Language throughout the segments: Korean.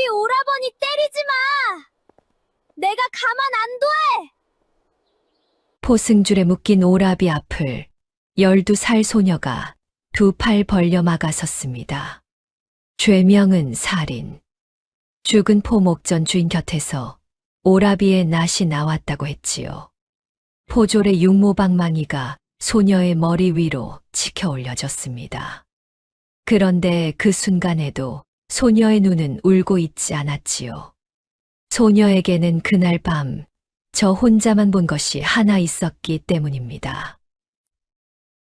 우리 오라버니 때리지 마! 내가 가만 안 둬! 포승줄에 묶인 오라비 앞을 12살 소녀가 두 팔 벌려 막아섰습니다. 죄명은 살인. 죽은 포목전 주인 곁에서 오라비의 낯이 나왔다고 했지요. 포졸의 육모방망이가 소녀의 머리 위로 치켜 올려졌습니다. 그런데 그 순간에도 소녀의 눈은 울고 있지 않았지요. 소녀에게는 그날 밤 저 혼자만 본 것이 하나 있었기 때문입니다.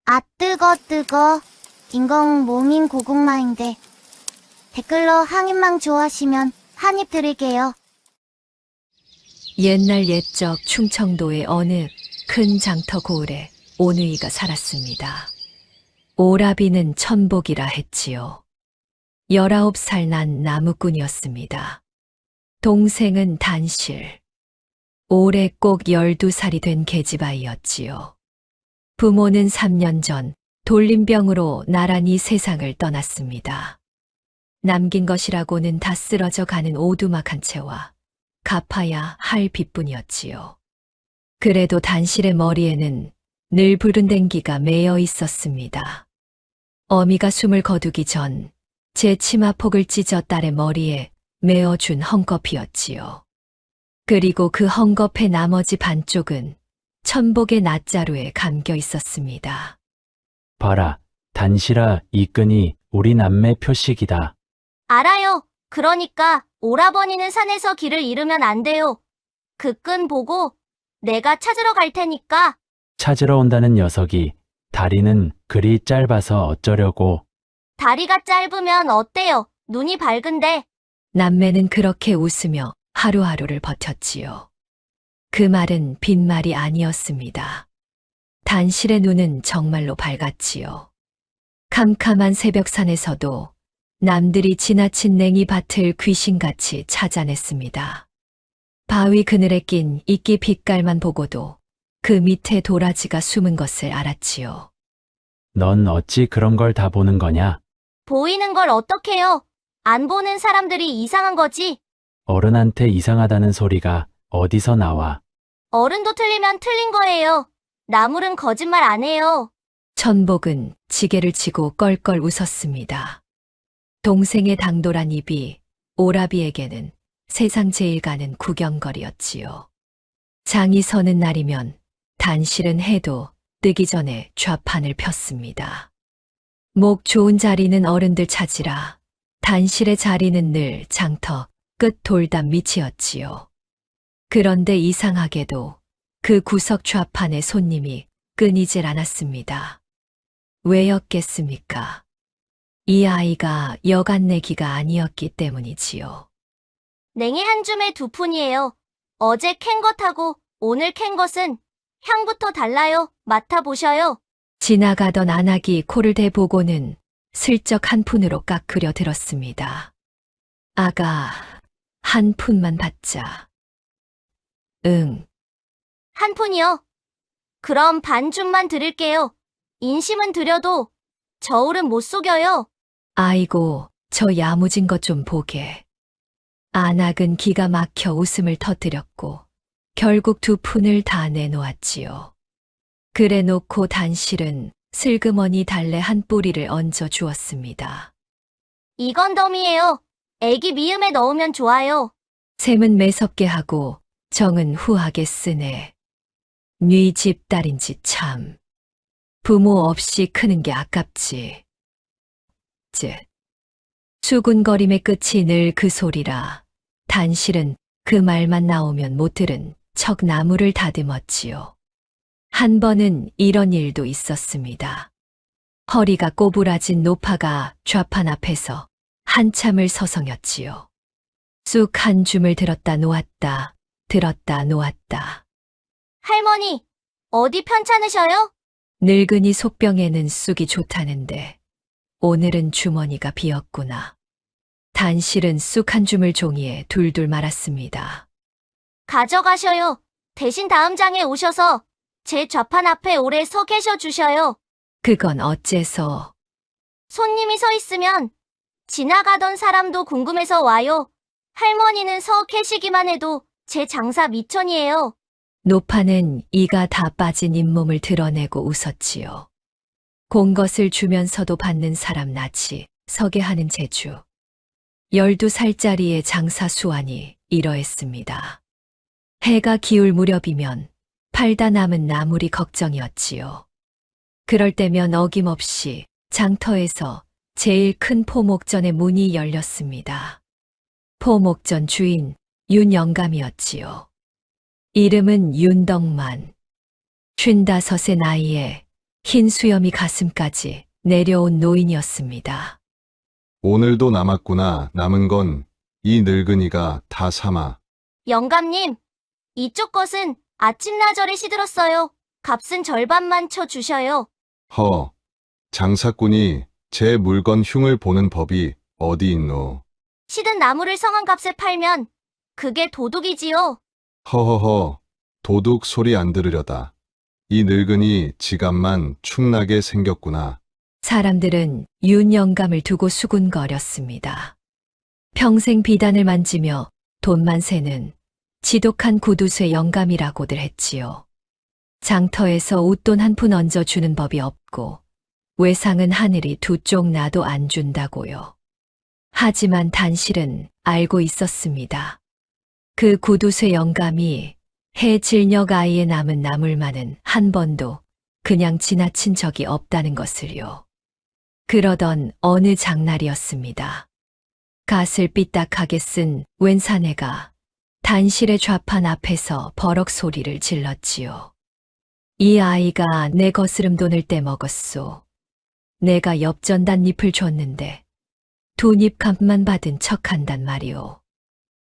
아, 뜨거. 인공 모민 고구마인데. 댓글로 항입망 좋아하시면 한입 드릴게요. 옛날 옛적 충청도의 어느 큰 장터 고을에 오누이가 살았습니다. 오라비는 천복이라 했지요. 19살 난 나무꾼이었습니다. 동생은 단실. 올해 꼭 12살이 된 계집아이였지요. 부모는 3년 전 돌림병으로 나란히 세상을 떠났습니다. 남긴 것이라고는 다 쓰러져 가는 오두막 한 채와 갚아야 할 빚뿐이었지요. 그래도 단실의 머리에는 늘 부른댕기가 매여 있었습니다. 어미가 숨을 거두기 전 제 치마폭을 찢어 딸의 머리에 메어준 헝겊이었지요. 그리고 그 헝겊의 나머지 반쪽은 천복의 낫자루에 감겨 있었습니다. 봐라, 단실아, 이 끈이 우리 남매 표식이다. 알아요. 그러니까 오라버니는 산에서 길을 잃으면 안 돼요. 그 끈 보고 내가 찾으러 갈 테니까. 찾으러 온다는 녀석이 다리는 그리 짧아서 어쩌려고. 다리가 짧으면 어때요? 눈이 밝은데. 남매는 그렇게 웃으며 하루하루를 버텼지요. 그 말은 빈말이 아니었습니다. 단실의 눈은 정말로 밝았지요. 캄캄한 새벽산에서도 남들이 지나친 냉이밭을 귀신같이 찾아냈습니다. 바위 그늘에 낀 이끼 빛깔만 보고도 그 밑에 도라지가 숨은 것을 알았지요. 넌 어찌 그런 걸 다 보는 거냐? 보이는 걸 어떡해요? 안 보는 사람들이 이상한 거지. 어른한테 이상하다는 소리가 어디서 나와? 어른도 틀리면 틀린 거예요. 나물은 거짓말 안 해요. 천복은 지게를 치고 껄껄 웃었습니다. 동생의 당돌한 입이 오라비에게는 세상 제일 가는 구경거리였지요. 장이 서는 날이면 단실은 해도 뜨기 전에 좌판을 폈습니다. 목 좋은 자리는 어른들 찾으라. 단실의 자리는 늘 장터 끝 돌담 밑이었지요. 그런데 이상하게도 그 구석 좌판의 손님이 끊이질 않았습니다. 왜였겠습니까? 이 아이가 여간 내기가 아니었기 때문이지요. 냉이 한 줌에 2푼이에요. 어제 캔 것하고 오늘 캔 것은 향부터 달라요. 맡아보셔요. 지나가던 안악이 코를 대보고는 슬쩍 한 푼으로 깎으려 들었습니다. 아가, 한 푼만 받자. 응. 한 푼이요. 그럼 반 줌만 드릴게요. 인심은 드려도 저울은 못 속여요. 아이고, 저 야무진 것 좀 보게. 안악은 기가 막혀 웃음을 터뜨렸고 결국 2푼을 다 내놓았지요. 그래 놓고 단실은 슬그머니 달래 한 뿌리를 얹어 주었습니다. 이건 덤이에요. 애기 미음에 넣으면 좋아요. 샘은 매섭게 하고 정은 후하게 쓰네. 네 집 딸인지 참. 부모 없이 크는 게 아깝지. 수군거림의 끝이 늘 그 소리라 단실은 그 말만 나오면 못 들은 척 나무를 다듬었지요. 한 번은 이런 일도 있었습니다. 허리가 꼬부라진 노파가 좌판 앞에서 한참을 서성였지요. 쑥 한 줌을 들었다 놓았다, 들었다 놓았다. 할머니, 어디 편찮으셔요? 늙은이 속병에는 쑥이 좋다는데 오늘은 주머니가 비었구나. 단실은 쑥 한 줌을 종이에 둘둘 말았습니다. 가져가셔요. 대신 다음 장에 오셔서 제 좌판 앞에 오래 서 계셔 주셔요. 그건 어째서? 손님이 서 있으면 지나가던 사람도 궁금해서 와요. 할머니는 서 계시기만 해도 제 장사 미천이에요. 노파는 이가 다 빠진 잇몸을 드러내고 웃었지요. 공것을 주면서도 받는 사람 낯이 서게 하는 재주. 12살짜리의 장사 수완이 이러했습니다. 해가 기울 무렵이면 팔다 남은 나물이 걱정이었지요. 그럴 때면 어김없이 장터에서 제일 큰 포목전의 문이 열렸습니다. 포목전 주인 윤영감이었지요. 이름은 윤덕만. 55의 나이에 흰 수염이 가슴까지 내려온 노인이었습니다. 오늘도 남았구나. 남은 건 이 늙은이가 다 삼아. 영감님, 이쪽 것은 아침나절에 시들었어요. 값은 절반만 쳐주셔요. 허, 장사꾼이 제 물건 흉을 보는 법이 어디 있노. 시든 나무를 성한값에 팔면 그게 도둑이지요. 허허허, 도둑 소리 안 들으려다. 이 늙은이 지갑만 축나게 생겼구나. 사람들은 윤영감을 두고 수군거렸습니다. 평생 비단을 만지며 돈만 세는 지독한 구두쇠 영감이라고들 했지요. 장터에서 웃돈 한 푼 얹어주는 법이 없고 외상은 하늘이 두 쪽 나도 안 준다고요. 하지만 단실은 알고 있었습니다. 그 구두쇠 영감이 해 질녘 아이에 남은 나물만은 한 번도 그냥 지나친 적이 없다는 것을요. 그러던 어느 장날이었습니다. 갓을 삐딱하게 쓴 웬 사내가 단실의 좌판 앞에서 버럭 소리를 질렀지요. 이 아이가 내 거스름 돈을 떼먹었소. 내가 엽전단 잎을 줬는데 두 잎 값만 받은 척한단 말이오.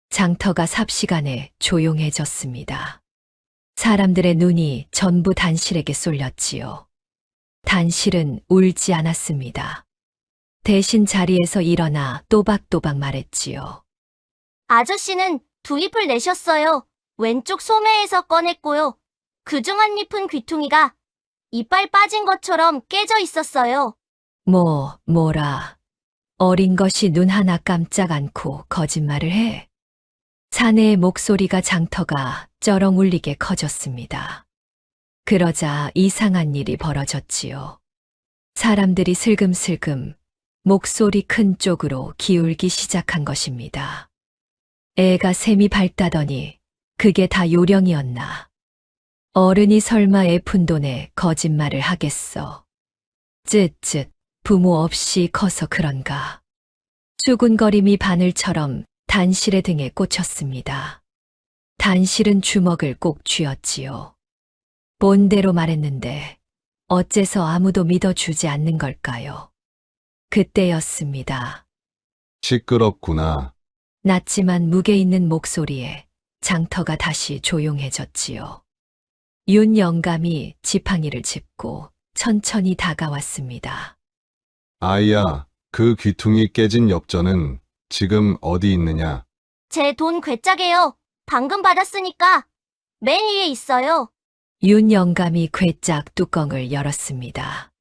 장터가 삽시간에 조용해졌습니다. 사람들의 눈이 전부 단실에게 쏠렸지요. 단실은 울지 않았습니다. 대신 자리에서 일어나 또박또박 말했지요. 아저씨는 두 잎을 내셨어요. 왼쪽 소매에서 꺼냈고요. 그중 한 잎은 귀퉁이가 이빨 빠진 것처럼 깨져 있었어요. 뭐라. 어린 것이 눈 하나 깜짝 않고 거짓말을 해. 사내의 목소리가 장터가 쩌렁 울리게 커졌습니다. 그러자 이상한 일이 벌어졌지요. 사람들이 슬금슬금 목소리 큰 쪽으로 기울기 시작한 것입니다. 애가 샘이 밝다더니 그게 다 요령이었나. 어른이 설마 애 푼돈에 거짓말을 하겠어. 쯧쯧, 부모 없이 커서 그런가. 수군거림이 바늘처럼 단실의 등에 꽂혔습니다. 단실은 주먹을 꼭 쥐었지요. 본대로 말했는데 어째서 아무도 믿어주지 않는 걸까요? 그때였습니다. 시끄럽구나. 낮지만 무게 있는 목소리에 장터가 다시 조용해졌지요. 윤 영감이 지팡이를 짚고 천천히 다가왔습니다. 아이야, 그 귀퉁이 깨진 엽전은 지금 어디 있느냐? 제 돈 괴짜게요. 방금 받았으니까 맨 위에 있어요. 윤 영감이 괴짝 뚜껑을 열었습니다.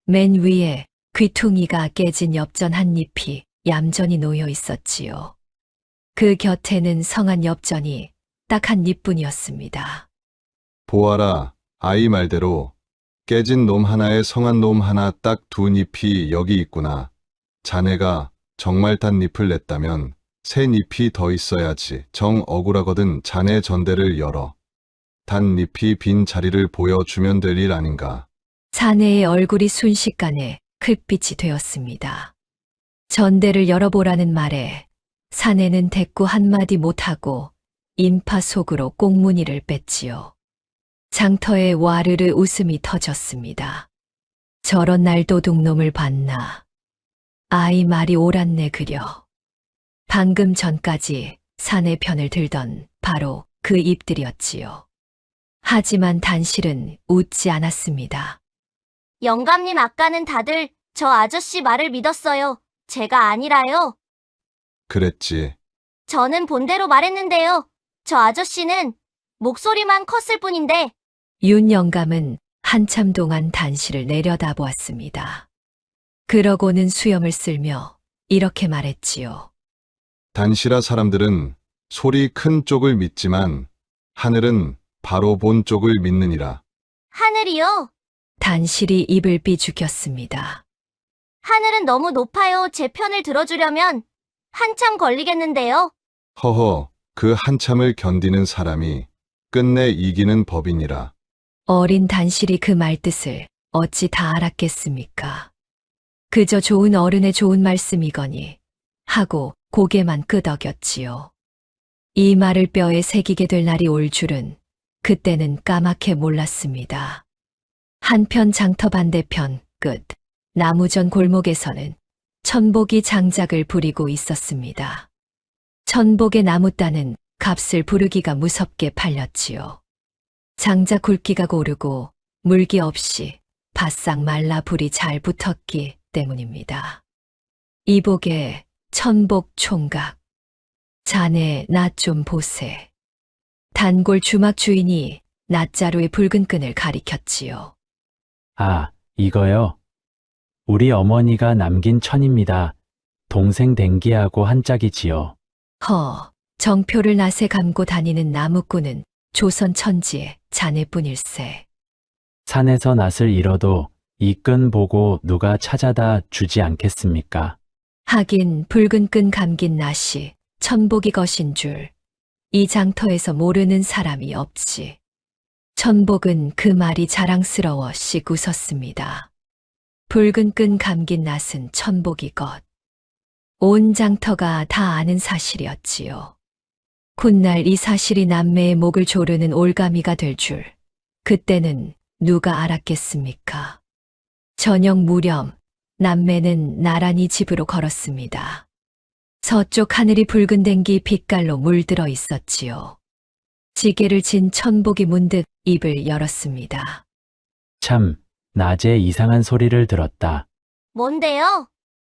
맨 위에 귀퉁이가 깨진 엽전 한 잎이 얌전히 놓여 있었지요. 그 곁에는 성한 엽전이 딱 한 잎뿐이었습니다. 보아라, 아이 말대로 깨진 놈 하나에 성한 놈 하나 딱 두 잎이 여기 있구나. 자네가 정말 단 잎을 냈다면 새 잎이 더 있어야지. 정 억울하거든. 자네 전대를 열어. 단 잎이 빈 자리를 보여주면 될 일 아닌가. 사내의 얼굴이 순식간에 흙빛이 되었습니다. 전대를 열어보라는 말에 사내는 대꾸 한마디 못하고 인파 속으로 꽁무니를 뺐지요. 장터에 와르르 웃음이 터졌습니다. 저런 날도둑놈을 봤나. 아이 말이 옳았네 그려. 방금 전까지 사내 편을 들던 바로 그 입들이었지요. 하지만 단실은 웃지 않았습니다. 영감님 아까는 다들 저 아저씨 말을 믿었어요. 제가 아니라요. 그랬지. 저는 본대로 말했는데요. 저 아저씨는 목소리만 컸을 뿐인데 윤 영감은 한참 동안 단실을 내려다보았습니다. 그러고는 수염을 쓸며 이렇게 말했지요. 단시라 사람들은 소리 큰 쪽을 믿지만 하늘은 바로 본 쪽을 믿느니라. 하늘이요? 단실이 입을 삐죽였습니다. 하늘은 너무 높아요. 제 편을 들어주려면 한참 걸리겠는데요. 허허, 그 한참을 견디는 사람이 끝내 이기는 법이니라. 어린 단실이 그 말뜻을 어찌 다 알았겠습니까? 그저 좋은 어른의 좋은 말씀이거니 하고 고개만 끄덕였지요. 이 말을 뼈에 새기게 될 날이 올 줄은 그때는 까맣게 몰랐습니다. 한편 장터 반대편 끝 나무전 골목에서는 천복이 장작을 부리고 있었습니다. 천복의 나무따는 값을 부르기가 무섭게 팔렸지요. 장작 굵기가 고르고 물기 없이 바싹 말라 불이 잘 붙었기 때문입니다. 이복의 천복 총각. 자네 나 좀 보세. 단골 주막 주인이 낫자루의 붉은 끈을 가리켰지요. 아, 이거요? 우리 어머니가 남긴 천입니다. 동생 댕기하고 한 짝이지요. 정표를 낫에 감고 다니는 나무꾼은 조선 천지의 자네뿐일세. 산에서 낫을 잃어도 이 끈 보고 누가 찾아다 주지 않겠습니까? 하긴 붉은 끈 감긴 낫이 천복이 것인 줄 이 장터에서 모르는 사람이 없지. 천복은 그 말이 자랑스러워 씩 웃었습니다. 붉은 끈 감긴 낫은 천복이 것. 온 장터가 다 아는 사실이었지요. 훗날 이 사실이 남매의 목을 조르는 올가미가 될 줄 그때는 누가 알았겠습니까? 저녁 무렵 남매는 나란히 집으로 걸었습니다. 서쪽 하늘이 붉은 댕기 빛깔로 물들어 있었지요. 지게를 진 천복이 문득 입을 열었습니다. 참, 낮에 이상한 소리를 들었다. 뭔데요?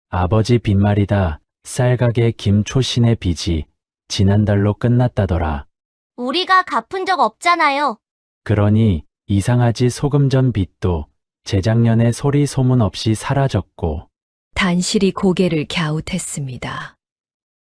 아버지 빈말이다. 쌀가게 김초신의 빚이 지난달로 끝났다더라. 우리가 갚은 적 없잖아요. 그러니 이상하지 소금전 빚도 재작년에 소리 소문 없이 사라졌고 단실이 고개를 갸웃했습니다.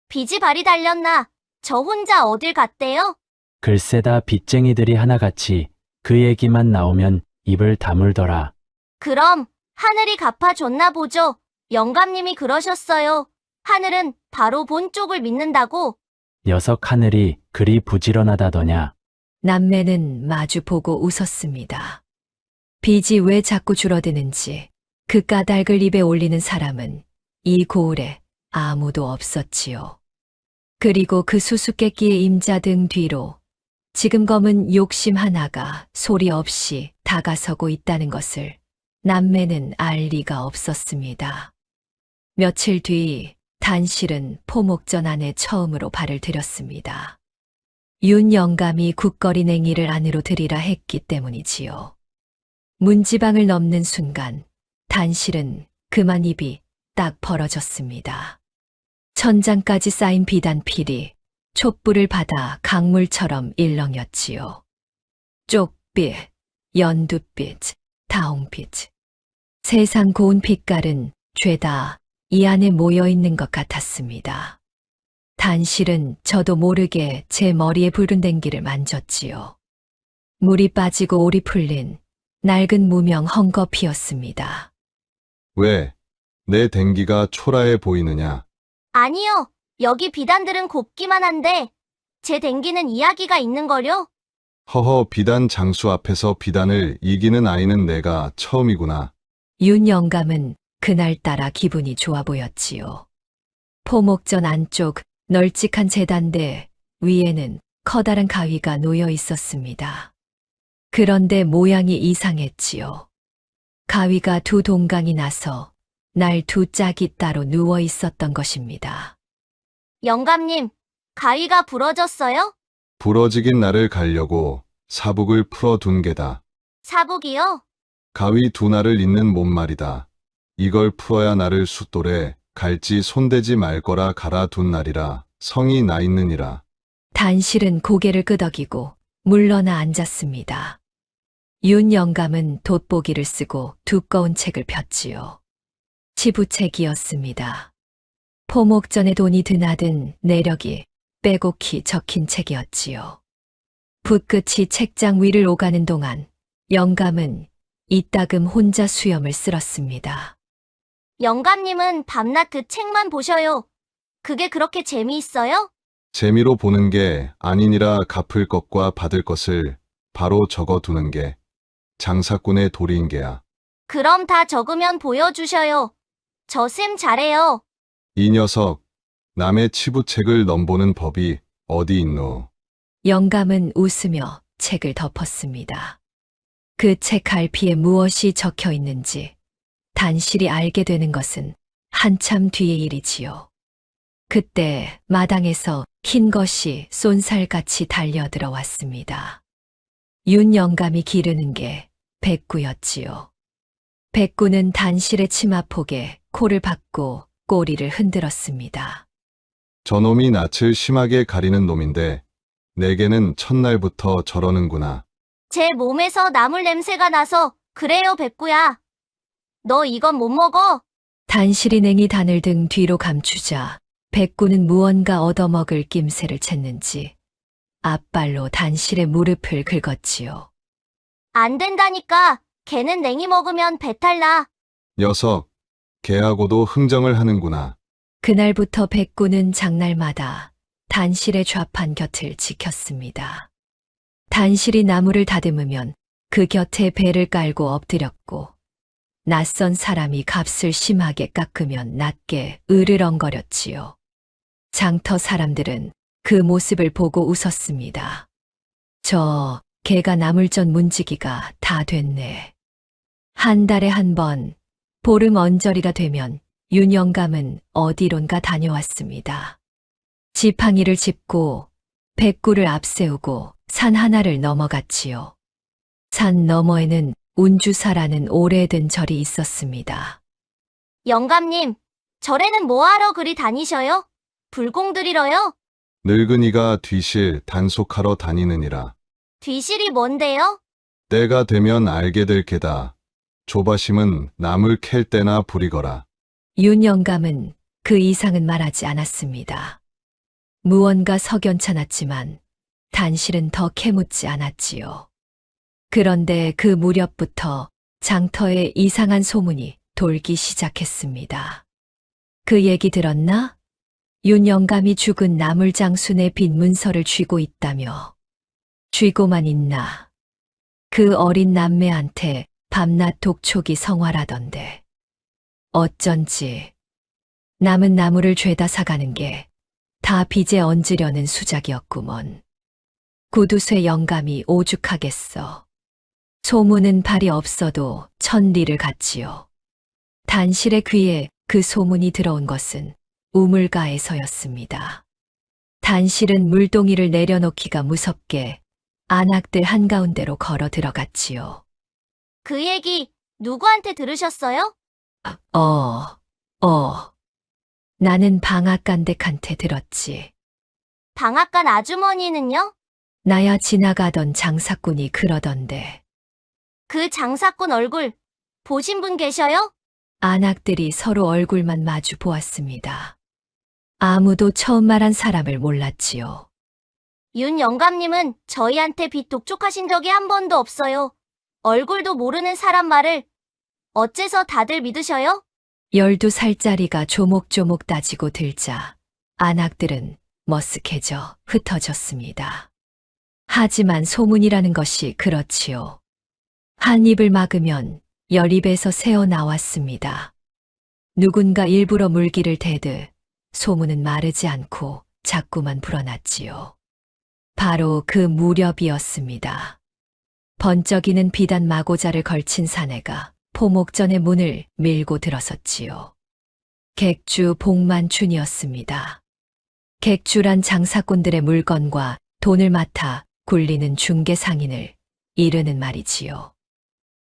빚이 발이 달렸나? 저 혼자 어딜 갔대요? 글쎄다 빚쟁이들이 하나같이 그 얘기만 나오면 입을 다물더라. 그럼 하늘이 갚아줬나 보죠. 영감님이 그러셨어요. 하늘은 바로 본 쪽을 믿는다고. 녀석 하늘이 그리 부지런하다더냐. 남매는 마주 보고 웃었습니다. 빚이 왜 자꾸 줄어드는지 그 까닭을 입에 올리는 사람은 이 고을에 아무도 없었지요. 그리고 그 수수께끼의 임자 등 뒤로 지금 검은 욕심 하나가 소리 없이 다가서고 있다는 것을 남매는 알 리가 없었습니다. 며칠 뒤 단실은 포목전 안에 처음으로 발을 들였습니다. 윤 영감이 국거리 냉이를 안으로 들이라 했기 때문이지요. 문지방을 넘는 순간 단실은 그만 입이 딱 벌어졌습니다. 천장까지 쌓인 비단필이 촛불을 받아 강물처럼 일렁였지요. 쪽빛, 연두빛, 다홍빛. 세상 고운 빛깔은 죄다 이 안에 모여 있는 것 같았습니다. 단실은 저도 모르게 제 머리에 붉은 댕기를 만졌지요. 물이 빠지고 올이 풀린 낡은 무명 헝겊이었습니다. 왜? 내 댕기가 초라해 보이느냐? 아니요. 여기 비단들은 곱기만 한데 제 댕기는 이야기가 있는걸요? 허허, 비단 장수 앞에서 비단을 이기는 아이는 내가 처음이구나. 윤 영감은 그날따라 기분이 좋아 보였지요. 포목전 안쪽 널찍한 제단대 위에는 커다란 가위가 놓여 있었습니다. 그런데 모양이 이상했지요. 가위가 두 동강이 나서 날 두 짝이 따로 누워 있었던 것입니다. 영감님, 가위가 부러졌어요? 부러지긴 나를 가려고 사북을 풀어둔 게다. 사복이요? 가위 두 날을 잇는 몸말이다. 이걸 풀어야 나를 숫돌에 갈지 손대지 말 거라 갈아둔 날이라 성이 나 있느니라. 단실은 고개를 끄덕이고 물러나 앉았습니다. 윤 영감은 돋보기를 쓰고 두꺼운 책을 폈지요. 치부책이었습니다. 포목전에 돈이 드나든 내력이 빼곡히 적힌 책이었지요. 붓끝이 책장 위를 오가는 동안 영감은 이따금 혼자 수염을 쓸었습니다. 영감님은 밤낮 그 책만 보셔요. 그게 그렇게 재미있어요? 재미로 보는 게 아니니라 갚을 것과 받을 것을 바로 적어 두는 게 장사꾼의 도리인 게야. 그럼 다 적으면 보여주셔요. 저 쌤 잘해요. 이 녀석, 남의 치부책을 넘보는 법이 어디 있노? 영감은 웃으며 책을 덮었습니다. 그 책 갈피에 무엇이 적혀 있는지 단실이 알게 되는 것은 한참 뒤의 일이지요. 그때 마당에서 흰 것이 쏜살같이 달려들어왔습니다. 윤 영감이 기르는 게 백구였지요. 백구는 단실의 치마폭에 코를 박고 꼬리를 흔들었습니다. 저놈이 낯을 심하게 가리는 놈인데 내게는 첫날부터 저러는구나. 제 몸에서 나물 냄새가 나서 그래요, 백구야. 너 이건 못 먹어. 단실이 냉이 단을 등 뒤로 감추자 백구는 무언가 얻어먹을 낌새를 챘는지 앞발로 단실의 무릎을 긁었지요. 안 된다니까. 걔는 냉이 먹으면 배탈 나. 녀석, 개하고도 흥정을 하는구나. 그날부터 백구는 장날마다 단실의 좌판 곁을 지켰습니다. 단실이 나무를 다듬으면 그 곁에 배를 깔고 엎드렸고 낯선 사람이 값을 심하게 깎으면 낮게 으르렁거렸지요. 장터 사람들은 그 모습을 보고 웃었습니다. 저 개가 나물전 문지기가 다 됐네. 한 달에 한 번 보름 언저리가 되면 윤 영감은 어디론가 다녀왔습니다. 지팡이를 짚고 백구를 앞세우고 산 하나를 넘어갔지요. 산 너머에는 운주사라는 오래된 절이 있었습니다. 영감님, 절에는 뭐하러 그리 다니셔요? 불공 드리러요? 늙은이가 뒤실 단속하러 다니느니라. 뒤실이 뭔데요? 때가 되면 알게 될 게다. 조바심은 남을 캘 때나 부리거라. 윤 영감은 그 이상은 말하지 않았습니다. 무언가 석연찮았지만 단실은 더 캐묻지 않았지요. 그런데 그 무렵부터 장터에 이상한 소문이 돌기 시작했습니다. 그 얘기 들었나? 윤 영감이 죽은 나물장순의 빈 문서를 쥐고 있다며. 쥐고만 있나? 그 어린 남매한테 밤낮 독촉이 성화라던데. 어쩐지 남은 나무를 죄다 사가는 게 다 빚에 얹으려는 수작이었구먼. 구두쇠 영감이 오죽하겠어. 소문은 발이 없어도 천리를 갔지요. 단실의 귀에 그 소문이 들어온 것은 우물가에서였습니다. 단실은 물동이를 내려놓기가 무섭게 안악들 한가운데로 걸어 들어갔지요. 그 얘기 누구한테 들으셨어요? 나는 방앗간댁한테 들었지. 방앗간 아주머니는요? 나야 지나가던 장사꾼이 그러던데. 그 장사꾼 얼굴 보신 분 계셔요? 안악들이 서로 얼굴만 마주 보았습니다. 아무도 처음 말한 사람을 몰랐지요. 윤 영감님은 저희한테 빚 독촉하신 적이 한 번도 없어요. 얼굴도 모르는 사람 말을 어째서 다들 믿으셔요? 12살짜리가 조목조목 따지고 들자 안악들은 머쓱해져 흩어졌습니다. 하지만 소문이라는 것이 그렇지요. 한 입을 막으면 10입에서 새어 나왔습니다. 누군가 일부러 물기를 대듯 소문은 마르지 않고 자꾸만 불어났지요. 바로 그 무렵이었습니다. 번쩍이는 비단 마고자를 걸친 사내가 포목전의 문을 밀고 들어섰지요. 객주 복만춘이었습니다. 객주란 장사꾼들의 물건과 돈을 맡아 굴리는 중개상인을 이르는 말이지요.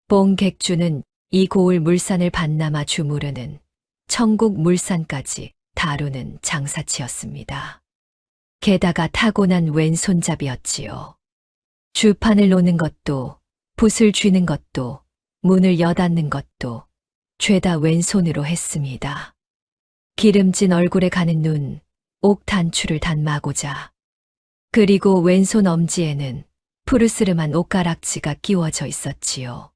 봉객주는 이 고을 물산을 반남아 주무르는 천국 물산까지 다루는 장사치였습니다. 게다가 타고난 왼손잡이였지요. 주판을 놓는 것도, 붓을 쥐는 것도, 문을 여닫는 것도 죄다 왼손으로 했습니다. 기름진 얼굴에 가는 눈, 옥 단추를 단마고자. 그리고 왼손 엄지에는 푸르스름한 옷가락지가 끼워져 있었지요.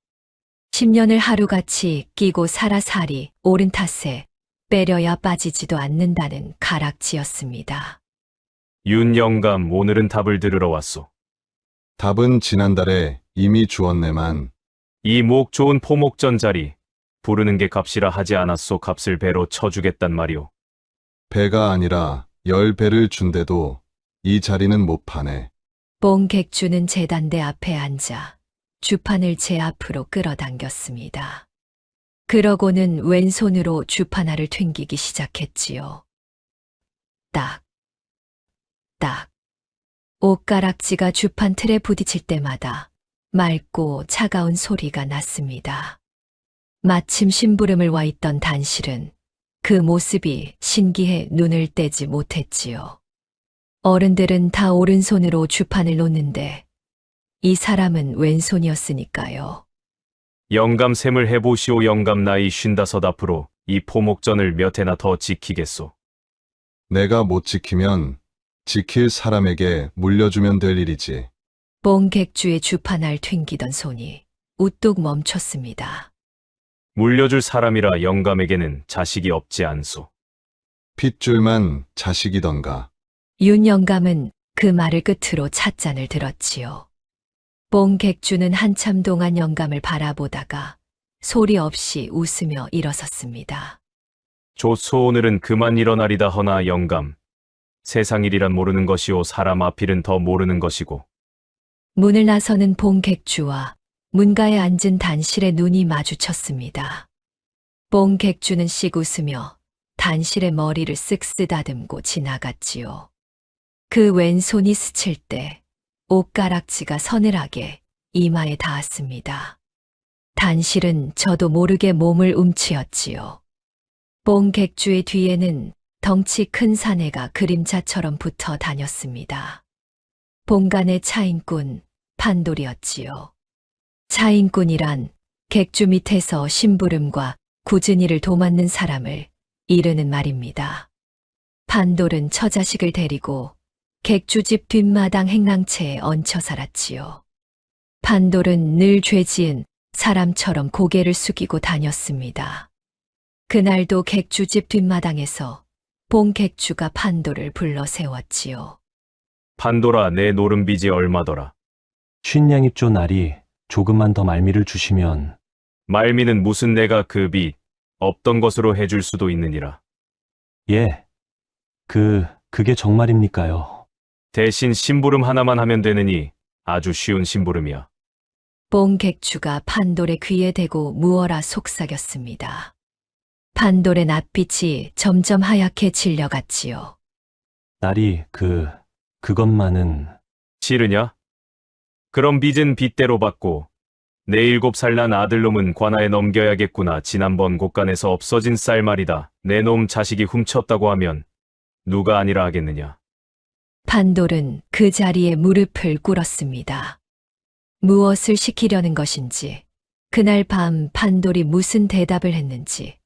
10년을 하루같이 끼고 살아살이 오른 탓에 빼려야 빠지지도 않는다는 가락지였습니다. 윤 영감, 오늘은 답을 들으러 왔소. 답은 지난달에 이미 주었네만. 이 목 좋은 포목전 자리, 부르는 게 값이라 하지 않았소. 값을 배로 쳐주겠단 말이오. 배가 아니라 10배를 준대도 이 자리는 못 파네. 뽕객주는 제단대 앞에 앉아 주판을 제 앞으로 끌어당겼습니다. 그러고는 왼손으로 주판알을 튕기기 시작했지요. 딱, 딱. 옷가락지가 주판 틀에 부딪힐 때마다 맑고 차가운 소리가 났습니다. 마침 심부름을 와 있던 단실은 그 모습이 신기해 눈을 떼지 못했지요. 어른들은 다 오른손으로 주판을 놓는데 이 사람은 왼손이었으니까요. 영감 셈을 해보시오. 영감 나이 55 앞으로 이 포목전을 몇 해나 더 지키겠소. 내가 못 지키면 지킬 사람에게 물려주면 될 일이지. 뽕객주의 주판알 튕기던 손이 우뚝 멈췄습니다. 물려줄 사람이라 영감에게는 자식이 없지 않소. 핏줄만 자식이던가. 윤 영감은 그 말을 끝으로 찻잔을 들었지요. 뽕객주는 한참 동안 영감을 바라보다가 소리 없이 웃으며 일어섰습니다. 좋소. 오늘은 그만 일어나리다. 허나 영감, 세상 일이란 모르는 것이오. 사람 앞일은 더 모르는 것이고. 문을 나서는 뽕객주와 문가에 앉은 단실의 눈이 마주쳤습니다. 뽕객주는 씩 웃으며 단실의 머리를 쓱 쓰다듬고 지나갔지요. 그 왼손이 스칠 때 옷가락지가 서늘하게 이마에 닿았습니다. 단실은 저도 모르게 몸을 움츠였지요. 뽕객주의 뒤에는 덩치 큰 사내가 그림자처럼 붙어 다녔습니다. 본간의 차인꾼 판돌이었지요. 차인꾼이란 객주 밑에서 심부름과 굳은 일을 도맡는 사람을 이르는 말입니다. 판돌은 처자식을 데리고 객주집 뒷마당 행랑채에 얹혀 살았지요. 판돌은 늘 죄지은 사람처럼 고개를 숙이고 다녔습니다. 그날도 객주집 뒷마당에서 뽕객주가 판돌을 불러 세웠지요. 판돌아, 내 노름빚이 얼마더라? 50냥입조 날이 조금만 더 말미를 주시면. 말미는 무슨 내가 그 빚 없던 것으로 해줄 수도 있느니라. 예. 그게 정말입니까요? 대신 심부름 하나만 하면 되느니 아주 쉬운 심부름이야. 뽕객주가 판돌의 귀에 대고 무어라 속삭였습니다. 판돌의 낯빛이 점점 하얗게 질려갔지요. 날이 그것만은. 싫으냐? 그럼 빚은 빚대로 받고 내 7살 난 아들놈은 관아에 넘겨야겠구나. 지난번 곳간에서 없어진 쌀 말이다. 내 놈 자식이 훔쳤다고 하면 누가 아니라 하겠느냐. 판돌은 그 자리에 무릎을 꿇었습니다. 무엇을 시키려는 것인지, 그날 밤 판돌이 무슨 대답을 했는지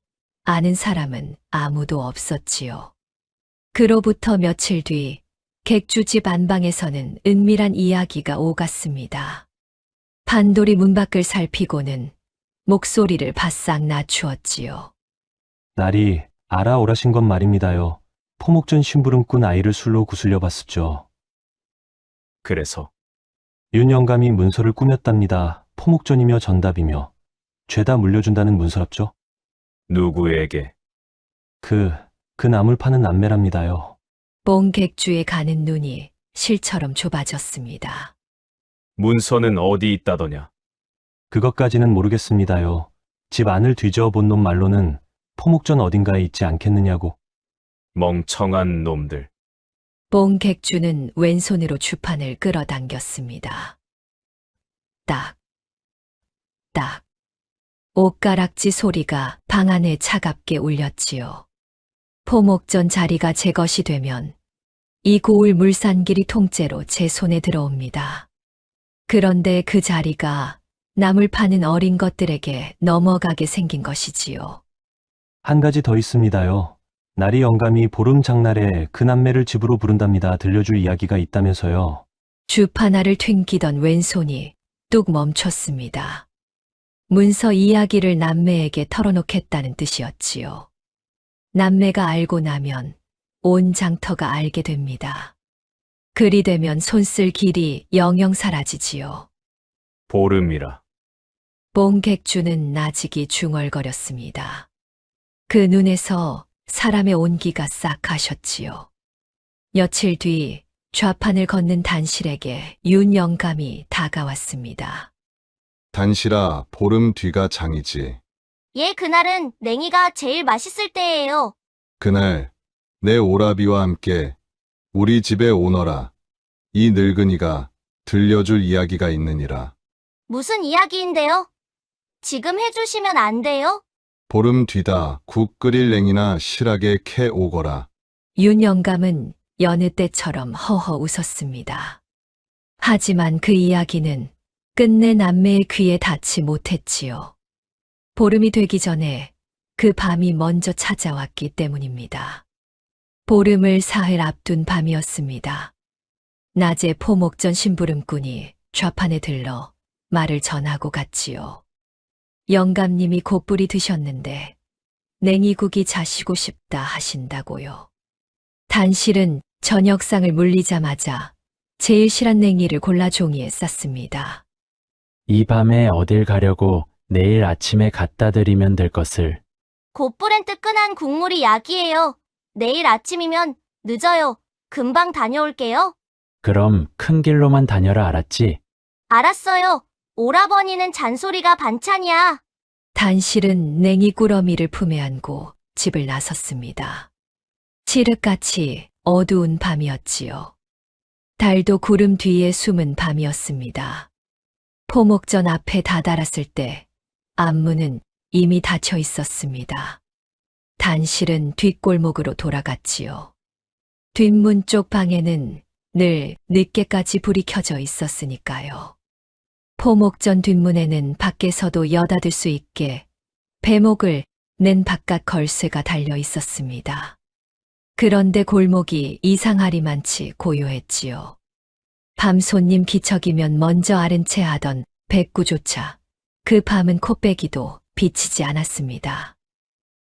아는 사람은 아무도 없었지요. 그로부터 며칠 뒤 객주집 안방에서는 은밀한 이야기가 오갔습니다. 판돌이 문밖을 살피고는 목소리를 바싹 낮추었지요. 날이 알아오라신 건 말입니다요. 포목전 심부름꾼 아이를 술로 구슬려 봤었죠. 그래서 윤 영감이 문서를 꾸몄답니다. 포목전이며 전답이며 죄다 물려준다는 문서랍죠. 누구에게? 그 나물 파는 남매랍니다요. 뽕객주에 가는 눈이 실처럼 좁아졌습니다. 문서는 어디 있다더냐? 그것까지는 모르겠습니다요. 집 안을 뒤져 본 놈 말로는 포목전 어딘가에 있지 않겠느냐고. 멍청한 놈들. 뽕객주는 왼손으로 주판을 끌어당겼습니다. 딱, 딱. 옷가락지 소리가 방 안에 차갑게 울렸지요. 포목전 자리가 제 것이 되면 이 고울 물산길이 통째로 제 손에 들어옵니다. 그런데 그 자리가 나물 파는 어린 것들에게 넘어가게 생긴 것이지요. 한 가지 더 있습니다요. 나리 영감이 보름 장날에 그 남매를 집으로 부른답니다. 들려줄 이야기가 있다면서요. 주파나를 튕기던 왼손이 뚝 멈췄습니다. 문서 이야기를 남매에게 털어놓겠다는 뜻이었지요. 남매가 알고 나면 온 장터가 알게 됩니다. 그리 되면 손쓸 길이 영영 사라지지요. 보름이라. 뽕객주는 나직이 중얼거렸습니다. 그 눈에서 사람의 온기가 싹 가셨지요. 며칠 뒤 좌판을 걷는 단실에게 윤 영감이 다가왔습니다. 단실아, 보름 뒤가 장이지. 예, 그날은 냉이가 제일 맛있을 때예요. 그날 내 오라비와 함께 우리 집에 오너라. 이 늙은이가 들려줄 이야기가 있느니라. 무슨 이야기인데요? 지금 해주시면 안 돼요? 보름 뒤다 국 끓일 냉이나 실하게 캐 오거라. 윤 영감은 여느 때처럼 허허 웃었습니다. 하지만 그 이야기는 끝내 남매의 귀에 닿지 못했지요. 보름이 되기 전에 그 밤이 먼저 찾아왔기 때문입니다. 보름을 사흘 앞둔 밤이었습니다. 낮에 포목전 심부름꾼이 좌판에 들러 말을 전하고 갔지요. 영감님이 곧불이 드셨는데 냉이국이 자시고 싶다 하신다고요. 단실은 저녁상을 물리자마자 제일 실한 냉이를 골라 종이에 쌌습니다. 이 밤에 어딜 가려고 내일 아침에 갖다 드리면 될 것을. 곧불엔 뜨끈한 국물이 약이에요. 내일 아침이면 늦어요. 금방 다녀올게요. 그럼 큰 길로만 다녀라, 알았지? 알았어요. 오라버니는 잔소리가 반찬이야. 단실은 냉이 꾸러미를 품에 안고 집을 나섰습니다. 칠흑같이 어두운 밤이었지요. 달도 구름 뒤에 숨은 밤이었습니다. 포목전 앞에 다다랐을 때 앞문은 이미 닫혀 있었습니다. 단실은 뒷골목으로 돌아갔지요. 뒷문 쪽 방에는 늘 늦게까지 불이 켜져 있었으니까요. 포목전 뒷문에는 밖에서도 여닫을 수 있게 배목을 낸 바깥 걸쇠가 달려 있었습니다. 그런데 골목이 이상하리만치 고요했지요. 밤 손님 기척이면 먼저 아른 채 하던 백구조차 그 밤은 코빼기도 비치지 않았습니다.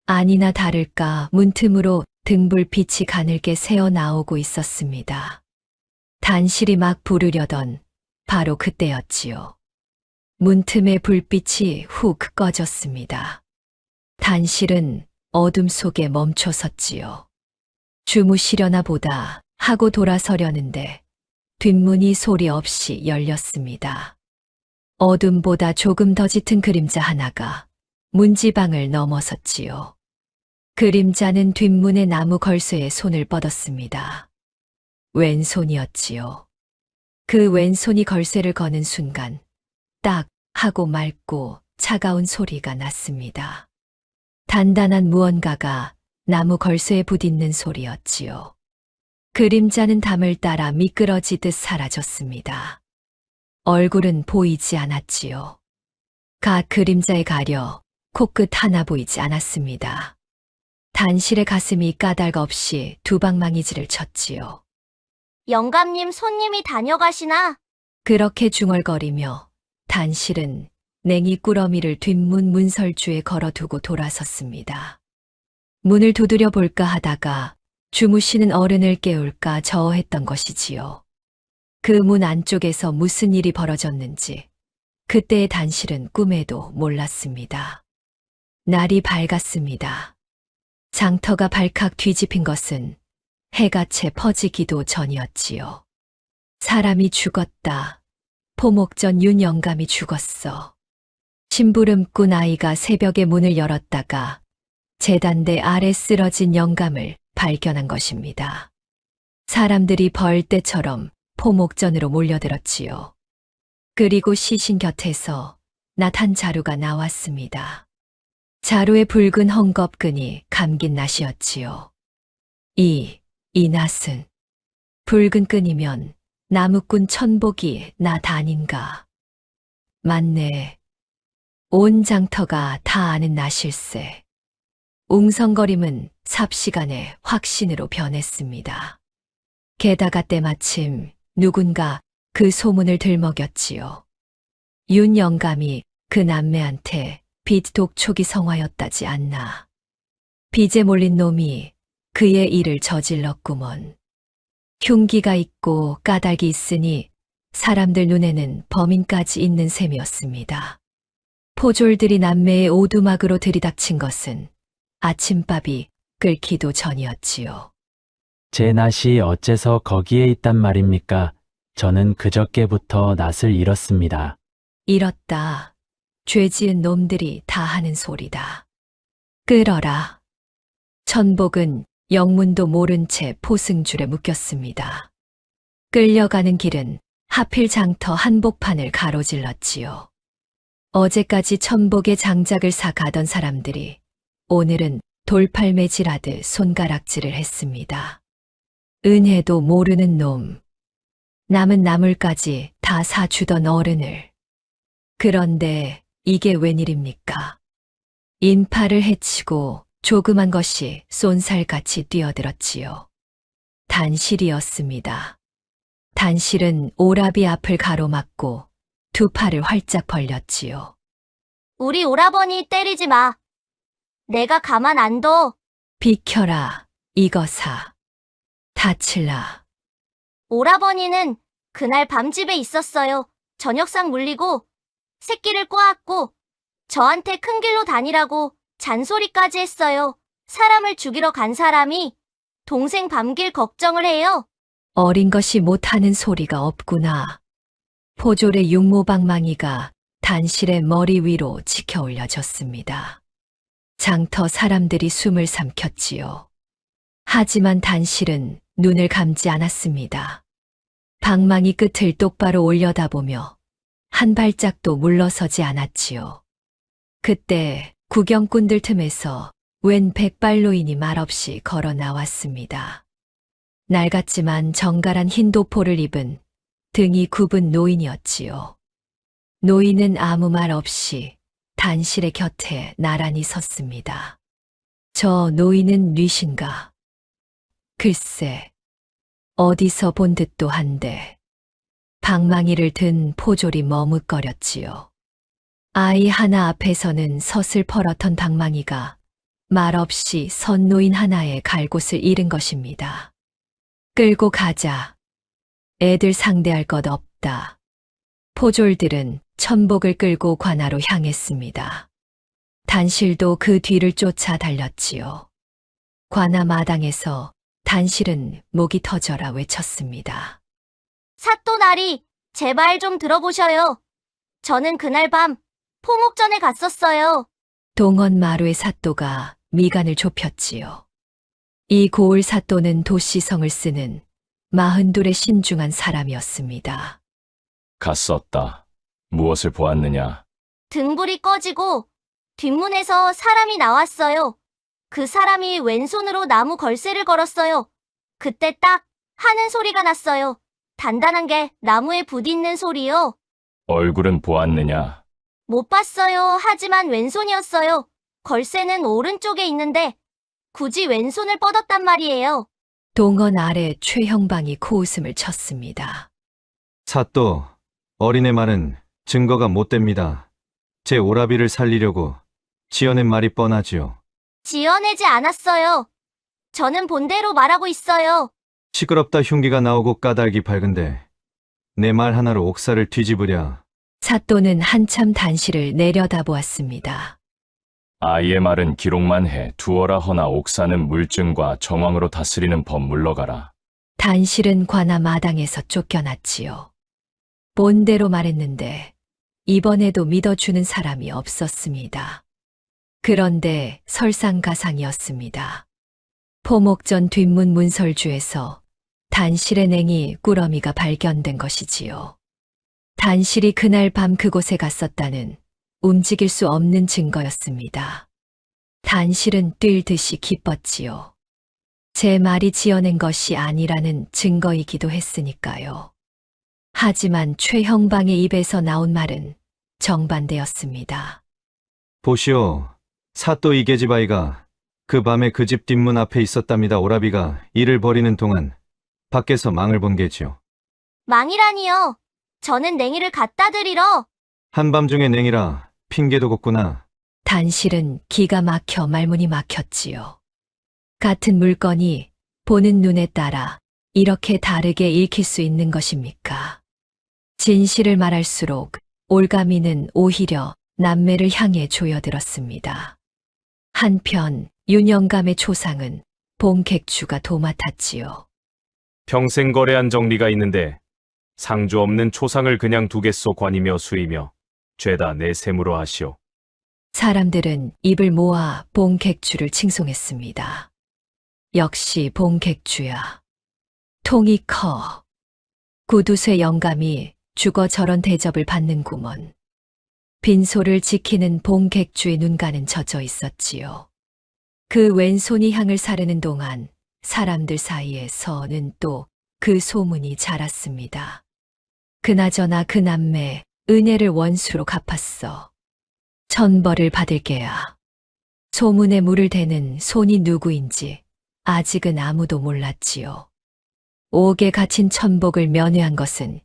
아니나 다를까 문틈으로 등불빛이 가늘게 새어 나오고 있었습니다. 단실이 막 부르려던 바로 그때였지요. 문틈의 불빛이 훅 꺼졌습니다. 단실은 어둠 속에 멈춰 섰지요. 주무시려나 보다 하고 돌아서려는데 뒷문이 소리 없이 열렸습니다. 어둠보다 조금 더 짙은 그림자 하나가 문지방을 넘어섰지요. 그림자는 뒷문의 나무 걸쇠에 손을 뻗었습니다. 왼손이었지요. 그 왼손이 걸쇠를 거는 순간 딱 하고 맑고 차가운 소리가 났습니다. 단단한 무언가가 나무 걸쇠에 부딪는 소리였지요. 그림자는 담을 따라 미끄러지듯 사라졌습니다. 얼굴은 보이지 않았지요. 각 그림자에 가려 코끝 하나 보이지 않았습니다. 단실의 가슴이 까닭 없이 두방망이질을 쳤지요. 영감님 손님이 다녀가시나? 그렇게 중얼거리며 단실은 냉이 꾸러미를 뒷문 문설주에 걸어두고 돌아섰습니다. 문을 두드려 볼까 하다가 주무시는 어른을 깨울까 저어했던 것이지요. 그 문 안쪽에서 무슨 일이 벌어졌는지 그때의 단실은 꿈에도 몰랐습니다. 날이 밝았습니다. 장터가 발칵 뒤집힌 것은 해가 채 퍼지기도 전이었지요. 사람이 죽었다. 포목전 윤 영감이 죽었어. 심부름꾼 아이가 새벽에 문을 열었다가 재단대 아래 쓰러진 영감을 발견한 것입니다. 사람들이 벌떼처럼 포목전으로 몰려들었지요. 그리고 시신 곁에서 낫한 자루가 나왔습니다. 자루의 붉은 헝겊끈이 감긴 낫이었지요. 이 낫은 붉은 끈이면 나무꾼 천복이 낫 아닌가. 맞네. 온 장터가 다 아는 낫일세. 웅성거림은 삽시간에 확신으로 변했습니다. 게다가 때마침 누군가 그 소문을 들먹였지요. 윤 영감이 그 남매한테 빚 독촉이 성화였다지 않나. 빚에 몰린 놈이 그의 일을 저질렀구먼. 흉기가 있고 까닭이 있으니 사람들 눈에는 범인까지 있는 셈이었습니다. 포졸들이 남매의 오두막으로 들이닥친 것은 아침밥이 끓기도 전이었지요. 제 낫이 어째서 거기에 있단 말입니까? 저는 그저께부터 낫을 잃었습니다. 잃었다. 죄 지은 놈들이 다 하는 소리다. 끌어라. 천복은 영문도 모른 채 포승줄에 묶였습니다. 끌려가는 길은 하필 장터 한복판을 가로질렀지요. 어제까지 천복의 장작을 사 가던 사람들이 오늘은 돌팔매질하듯 손가락질을 했습니다. 은혜도 모르는 놈. 남은 나물까지 다 사주던 어른을. 그런데 이게 웬일입니까? 인파를 해치고 조그만 것이 쏜살같이 뛰어들었지요. 단실이었습니다. 단실은 오라비 앞을 가로막고 두 팔을 활짝 벌렸지요. 우리 오라버니 때리지 마. 내가 가만 안 둬. 비켜라, 이거사. 다칠라. 오라버니는 그날 밤 집에 있었어요. 저녁상 물리고 새끼를 꼬았고 저한테 큰 길로 다니라고 잔소리까지 했어요. 사람을 죽이러 간 사람이 동생 밤길 걱정을 해요. 어린 것이 못하는 소리가 없구나. 포졸의 육모방망이가 단실의 머리 위로 치켜 올려졌습니다. 장터 사람들이 숨을 삼켰지요. 하지만 단실은 눈을 감지 않았습니다. 방망이 끝을 똑바로 올려다보며 한 발짝도 물러서지 않았지요. 그때 구경꾼들 틈에서 웬 백발노인이 말없이 걸어 나왔습니다. 낡았지만 정갈한 흰 도포를 입은 등이 굽은 노인이었지요. 노인은 아무 말 없이 단실의 곁에 나란히 섰습니다. 저 노인은 뉘신가? 글쎄, 어디서 본 듯도 한데 방망이를 든 포졸이 머뭇거렸지요. 아이 하나 앞에서는 서슬퍼렇던 방망이가 말없이 선 노인 하나의 갈 곳을 잃은 것입니다. 끌고 가자. 애들 상대할 것 없다. 포졸들은 천복을 끌고 관아로 향했습니다. 단실도 그 뒤를 쫓아 달렸지요. 관아 마당에서 단실은 목이 터져라 외쳤습니다. 사또나리, 제발 좀 들어보셔요. 저는 그날 밤 포목전에 갔었어요. 동원 마루의 사또가 미간을 좁혔지요. 이 고을 사또는 도시성을 쓰는 42의 신중한 사람이었습니다. 갔었다. 무엇을 보았느냐? 등불이 꺼지고 뒷문에서 사람이 나왔어요. 그 사람이 왼손으로 나무 걸쇠를 걸었어요. 그때 딱 하는 소리가 났어요. 단단한 게 나무에 부딪는 소리요. 얼굴은 보았느냐? 못 봤어요. 하지만 왼손이었어요. 걸쇠는 오른쪽에 있는데 굳이 왼손을 뻗었단 말이에요. 동원 아래 최형방이 코웃음을 쳤습니다. 사또, 어린애 말은 증거가 못 됩니다. 제 오라비를 살리려고 지어낸 말이 뻔하지요. 지어내지 않았어요. 저는 본대로 말하고 있어요. 시끄럽다 흉기가 나오고 까닭이 밝은데 내 말 하나로 옥사를 뒤집으랴. 사또는 한참 단실을 내려다보았습니다. 아이의 말은 기록만 해 두어라 허나 옥사는 물증과 정황으로 다스리는 법 물러가라. 단실은 관아 마당에서 쫓겨났지요. 본대로 말했는데 이번에도 믿어주는 사람이 없었습니다. 그런데 설상가상이었습니다. 포목전 뒷문 문설주에서 단실의 냉이 꾸러미가 발견된 것이지요. 단실이 그날 밤 그곳에 갔었다는 움직일 수 없는 증거였습니다. 단실은 뛸 듯이 기뻤지요. 제 말이 지어낸 것이 아니라는 증거이기도 했으니까요. 하지만 최형방의 입에서 나온 말은 정반대였습니다. 보시오, 사또 이 계집아이가 그 밤에 그 집 뒷문 앞에 있었답니다. 오라비가 일을 벌이는 동안 밖에서 망을 본 게지요. 망이라니요. 저는 냉이를 갖다 드리러. 한밤중에 냉이라 핑계도 걷구나. 단실은 기가 막혀 말문이 막혔지요. 같은 물건이 보는 눈에 따라 이렇게 다르게 읽힐 수 있는 것입니까? 진실을 말할수록 올가미는 오히려 남매를 향해 조여들었습니다. 한편 윤영감의 초상은 봉객주가 도맡았지요. 평생 거래한 정리가 있는데 상주 없는 초상을 그냥 두겠소. 관이며 수이며 죄다 내 셈으로 하시오. 사람들은 입을 모아 봉객주를 칭송했습니다. 역시 봉객주야. 통이 커. 구두쇠 영감이 죽어 저런 대접을 받는구먼. 빈소를 지키는 봉객주의 눈가는 젖어 있었지요. 그 왼손이 향을 사르는 동안 사람들 사이에서는 또 그 소문이 자랐습니다. 그나저나 그 남매 은혜를 원수로 갚았어. 천벌을 받을 게야. 소문에 물을 대는 손이 누구인지 아직은 아무도 몰랐지요. 옥에 갇힌 천복을 면회한 것은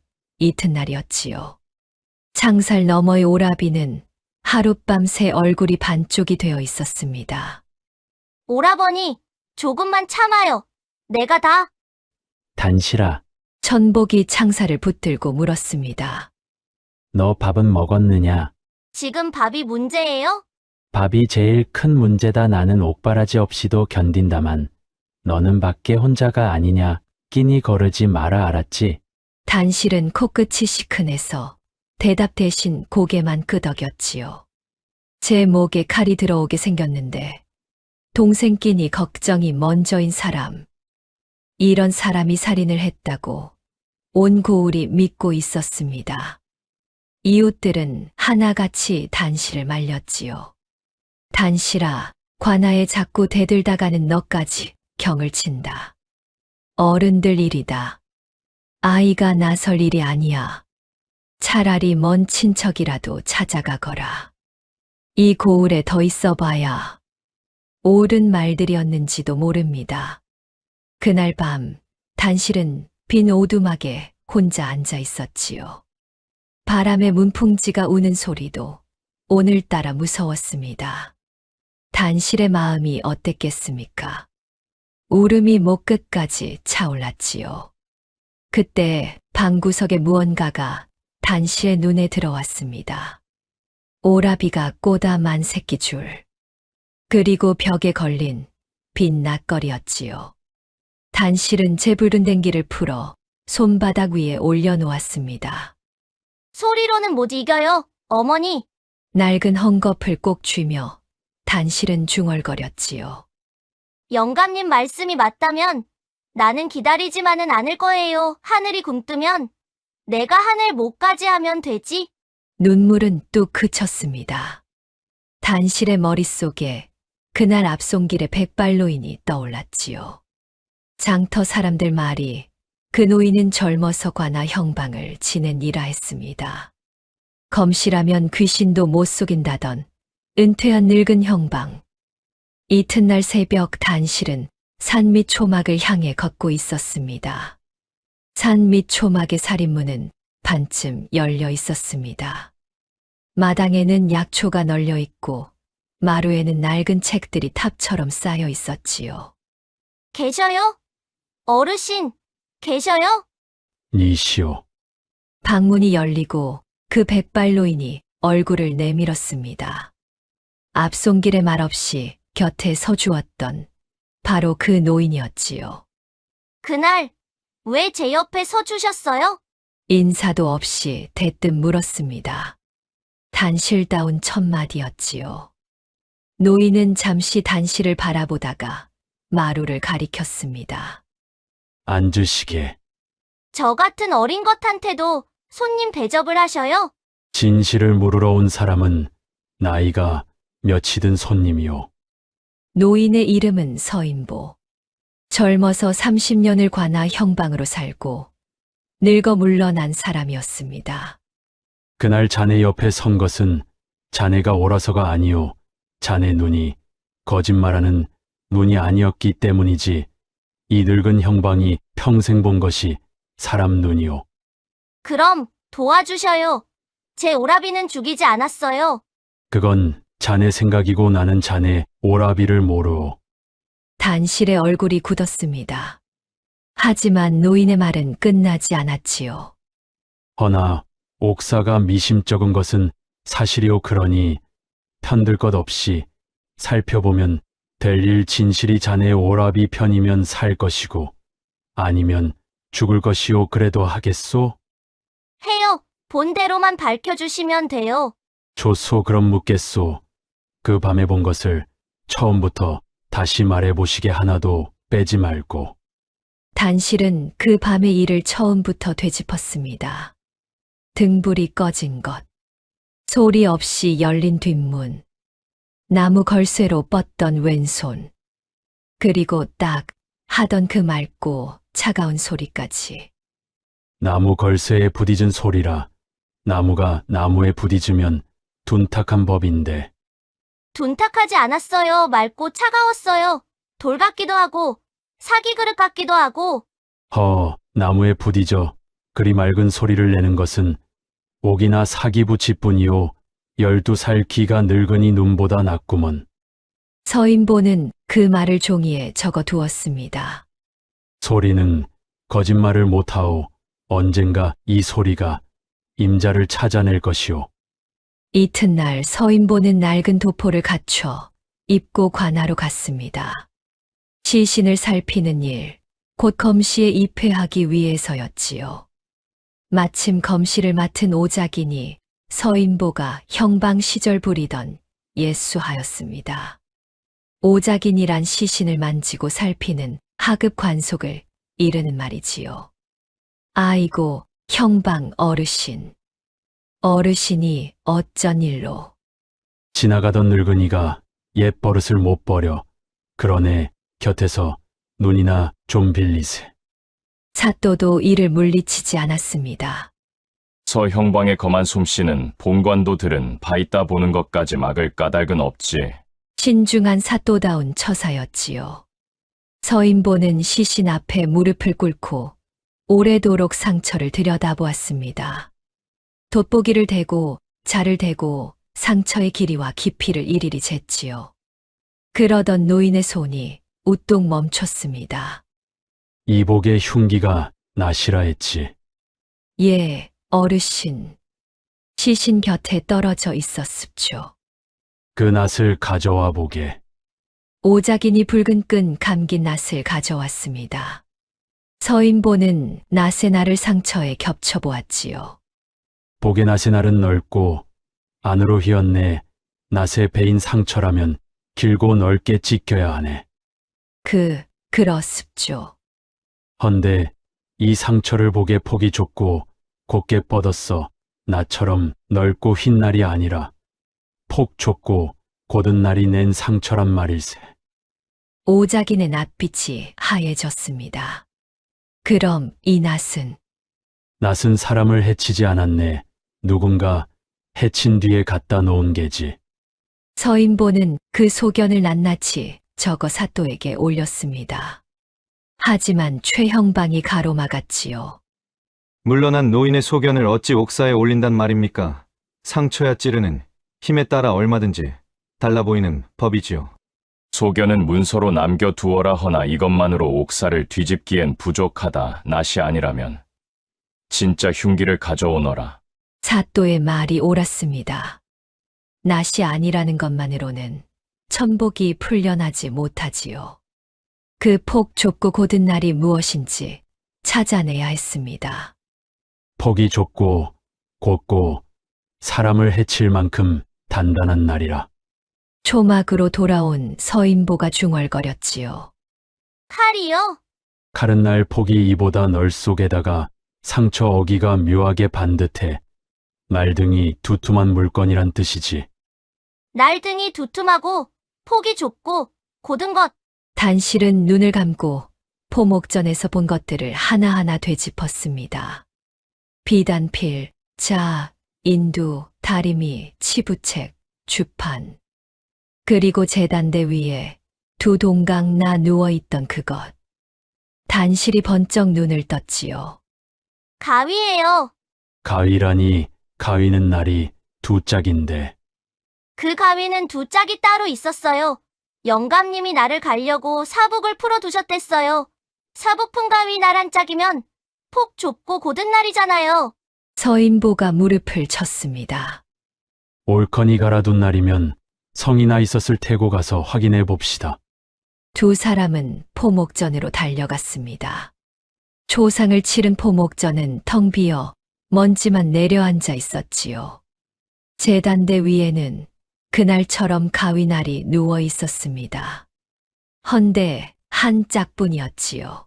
이튿날이었지요. 창살 너머의 오라비는 하룻밤새 얼굴이 반쪽이 되어 있었습니다. 오라버니, 조금만 참아요. 내가 다. 단실아, 천복이 창살을 붙들고 물었습니다. 너 밥은 먹었느냐? 지금 밥이 문제예요? 밥이 제일 큰 문제다. 나는 옥바라지 없이도 견딘다만 너는 밖에 혼자가 아니냐. 끼니 거르지 마라, 알았지? 단실은 코끝이 시큰해서 대답 대신 고개만 끄덕였지요. 제 목에 칼이 들어오게 생겼는데 동생 끼니 걱정이 먼저인 사람. 이런 사람이 살인을 했다고 온 고을이 믿고 있었습니다. 이웃들은 하나같이 단실을 말렸지요. 단실아, 관아에 자꾸 대들다가는 너까지 경을 친다. 어른들 일이다. 아이가 나설 일이 아니야. 차라리 먼 친척이라도 찾아가거라. 이 고을에 더 있어봐야 옳은 말들이었는지도 모릅니다. 그날 밤 단실은 빈 오두막에 혼자 앉아 있었지요. 바람에 문풍지가 우는 소리도 오늘따라 무서웠습니다. 단실의 마음이 어땠겠습니까? 울음이 목 끝까지 차올랐지요. 그때 방구석에 무언가가 단실의 눈에 들어왔습니다. 오라비가 꼬다만 새끼 줄. 그리고 벽에 걸린 빈 낫거리였지요. 단실은 재부른댕기를 풀어 손바닥 위에 올려놓았습니다. 소리로는 못 이겨요, 어머니. 낡은 헝겊을 꼭 쥐며 단실은 중얼거렸지요. 영감님 말씀이 맞다면 나는 기다리지만은 않을 거예요. 하늘이 굼뜨면 내가 하늘 못까지 하면 되지. 눈물은 뚝 그쳤습니다. 단실의 머릿속에 그날 앞송길의 백발노인이 떠올랐지요. 장터 사람들 말이 그 노인은 젊어서 관아 형방을 지낸이라 했습니다. 검실하면 귀신도 못 속인다던 은퇴한 늙은 형방. 이튿날 새벽 단실은 산 밑 초막을 향해 걷고 있었습니다. 산 밑 초막의 살인문은 반쯤 열려 있었습니다. 마당에는 약초가 널려 있고 마루에는 낡은 책들이 탑처럼 쌓여 있었지요. 계셔요? 어르신, 계셔요? 니시오. 방문이 열리고 그 백발노인이 얼굴을 내밀었습니다. 앞손길에 말없이 곁에 서주었던 바로 그 노인이었지요. 그날 왜 제 옆에 서주셨어요? 인사도 없이 대뜸 물었습니다. 단실다운 첫마디였지요. 노인은 잠시 단실을 바라보다가 마루를 가리켰습니다. 앉으시게. 저 같은 어린 것한테도 손님 대접을 하셔요? 진실을 물으러 온 사람은 나이가 몇이든 손님이오. 노인의 이름은 서인보. 젊어서 30년을 관아 형방으로 살고 늙어 물러난 사람이었습니다. 그날 자네 옆에 선 것은 자네가 옳아서가 아니오. 자네 눈이 거짓말하는 눈이 아니었기 때문이지. 이 늙은 형방이 평생 본 것이 사람 눈이오. 그럼 도와주셔요. 제 오라비는 죽이지 않았어요. 그건 자네 생각이고 나는 자네 오라비를 모르오. 단실의 얼굴이 굳었습니다. 하지만 노인의 말은 끝나지 않았지요. 허나 옥사가 미심쩍은 것은 사실이오. 그러니 편들 것 없이 살펴보면 될 일 진실이 자네의 오라비 편이면 살 것이고 아니면 죽을 것이오. 그래도 하겠소? 해요. 본대로만 밝혀주시면 돼요. 좋소. 그럼 묻겠소. 그 밤에 본 것을 처음부터 다시 말해보시게. 하나도 빼지 말고. 단실은 그 밤의 일을 처음부터 되짚었습니다. 등불이 꺼진 것, 소리 없이 열린 뒷문, 나무 걸쇠로 뻗던 왼손, 그리고 딱 하던 그 맑고 차가운 소리까지. 나무 걸쇠에 부딪은 소리라. 나무가 나무에 부딪으면 둔탁한 법인데. 둔탁하지 않았어요. 맑고 차가웠어요. 돌 같기도 하고 사기 그릇 같기도 하고. 나무에 부딪어 그리 맑은 소리를 내는 것은 옥이나 사기부치뿐이요. 12살 기가 늙은이 눈보다 낫구먼. 서인보는 그 말을 종이에 적어 두었습니다. 소리는 거짓말을 못하오. 언젠가 이 소리가 임자를 찾아낼 것이오. 이튿날 서인보는 낡은 도포를 갖춰 입고 관하로 갔습니다. 시신을 살피는 일, 곧 검시에 입회하기 위해서였지요. 마침 검시를 맡은 오작이니 서인보가 형방 시절 부리던 예수하였습니다. 오작인이란 시신을 만지고 살피는 하급 관속을 이르는 말이지요. 아이고, 형방 어르신. 어르신이 어쩐 일로. 지나가던 늙은이가 옛 버릇을 못 버려. 그러네 곁에서 눈이나 좀 빌리세. 사또도 이를 물리치지 않았습니다. 서형방의 검한 솜씨는 본관도 들은 바 있다 보는 것까지 막을 까닭은 없지. 신중한 사또다운 처사였지요. 서인보는 시신 앞에 무릎을 꿇고 오래도록 상처를 들여다보았습니다. 돋보기를 대고 자를 대고 상처의 길이와 깊이를 일일이 쟀지요. 그러던 노인의 손이 우뚝 멈췄습니다. 이복의 흉기가 나시라 했지. 예, 어르신. 시신 곁에 떨어져 있었습죠. 그 낫을 가져와 보게. 오작인이 붉은 끈 감긴 낫을 가져왔습니다. 서인보는 낫의 날을 상처에 겹쳐보았지요. 복의 낫의 날은 넓고 안으로 휘었네. 낫의 베인 상처라면 길고 넓게 찢겨야 하네. 그렇습죠. 헌데 이 상처를 보게 폭이 좁고 곱게 뻗었어. 나처럼 넓고 흰 날이 아니라 폭 좁고 곧은 날이 낸 상처란 말일세. 오작인의 낯빛이 하얘졌습니다. 그럼 이 낫은 낫은 사람을 해치지 않았네. 누군가 해친 뒤에 갖다 놓은 게지. 서인보는 그 소견을 낱낱이 적어 사또에게 올렸습니다. 하지만 최형방이 가로막았지요. 물러난 노인의 소견을 어찌 옥사에 올린단 말입니까? 상처야 찌르는 힘에 따라 얼마든지 달라 보이는 법이지요. 소견은 문서로 남겨두어라 허나 이것만으로 옥사를 뒤집기엔 부족하다. 낫이 아니라면 진짜 흉기를 가져오너라. 사또의 말이 옳았습니다. 낫이 아니라는 것만으로는 천복이 풀려나지 못하지요. 그 폭 좁고 곧은 날이 무엇인지 찾아내야 했습니다. 폭이 좁고 곧고 사람을 해칠 만큼 단단한 날이라. 초막으로 돌아온 서인보가 중얼거렸지요. 칼이요? 칼은 날 폭이 이보다 널속에다가 상처 어기가 묘하게 반듯해. 말등이 두툼한 물건이란 뜻이지. 날등이 두툼하고 폭이 좁고 곧은 것. 단실은 눈을 감고 포목전에서 본 것들을 하나하나 되짚었습니다. 비단필, 자, 인두, 다리미, 치부책, 주판. 그리고 제단대 위에 두 동강 나 누워있던 그것. 단실이 번쩍 눈을 떴지요. 가위예요. 가위라니, 가위는 날이 두 짝인데. 그 가위는 두 짝이 따로 있었어요. 영감님이 나를 가려고 사북을 풀어두셨댔어요. 사북 푼 가위 날 한 짝이면 폭 좁고 고든 날이잖아요. 서인보가 무릎을 쳤습니다. 옳거니 갈아둔 날이면 성이나 있었을 테고 가서 확인해 봅시다. 두 사람은 포목전으로 달려갔습니다. 초상을 치른 포목전은 텅 비어 먼지만 내려앉아 있었지요. 제단대 위에는 그날처럼 가위날이 누워 있었습니다. 헌데 한 짝뿐이었지요.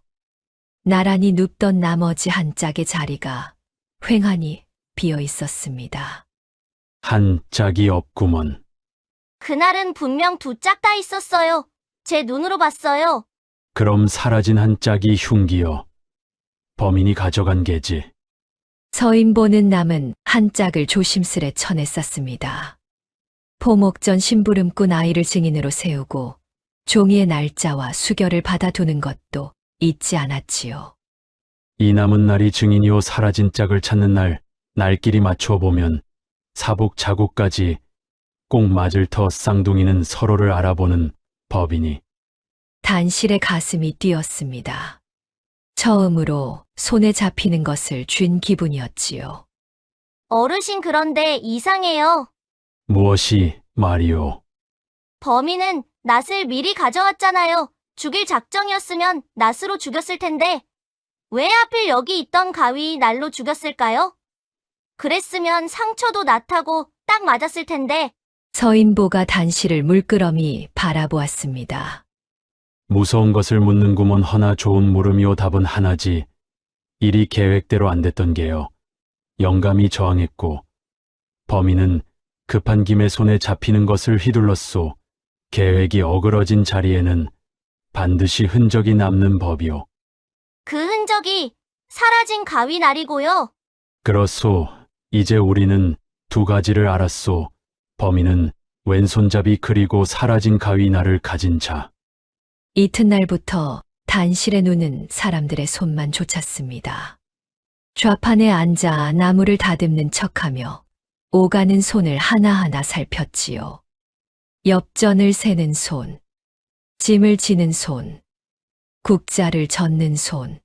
나란히 눕던 나머지 한 짝의 자리가 휑하니 비어 있었습니다. 한 짝이 없구먼. 그날은 분명 두 짝 다 있었어요. 제 눈으로 봤어요. 그럼 사라진 한 짝이 흉기여. 범인이 가져간 게지. 서인보는 남은 한 짝을 조심스레 천에 쌌습니다. 포목전 심부름꾼 아이를 증인으로 세우고 종이의 날짜와 수결을 받아두는 것도 잊지 않았지요. 이 남은 날이 증인이요 사라진 짝을 찾는 날, 날끼리 맞춰 보면 사복 자국까지 꼭 맞을 터 쌍둥이는 서로를 알아보는 법이니. 단실의 가슴이 뛰었습니다. 처음으로 손에 잡히는 것을 쥔 기분이었지요. 어르신 그런데 이상해요. 무엇이 말이오. 범인은 낫을 미리 가져왔잖아요. 죽일 작정이었으면 낫으로 죽였을 텐데 왜 하필 여기 있던 가위 날로 죽였을까요? 그랬으면 상처도 낫하고 딱 맞았을 텐데. 서인보가 단실을 물끄러미 바라보았습니다. 무서운 것을 묻는구먼. 허나 좋은 물음이오. 답은 하나지. 일이 계획대로 안 됐던 게요. 영감이 저항했고 범인은 급한 김에 손에 잡히는 것을 휘둘렀소. 계획이 어그러진 자리에는 반드시 흔적이 남는 법이오. 그 흔적이 사라진 가위 날이고요. 그렇소. 이제 우리는 두 가지를 알았소. 범인은 왼손잡이 그리고 사라진 가위 날을 가진 자. 이튿날부터 단실의 눈은 사람들의 손만 쫓았습니다. 좌판에 앉아 나무를 다듬는 척하며 오가는 손을 하나하나 살폈지요. 엽전을 세는 손, 짐을 지는 손, 국자를 젓는 손.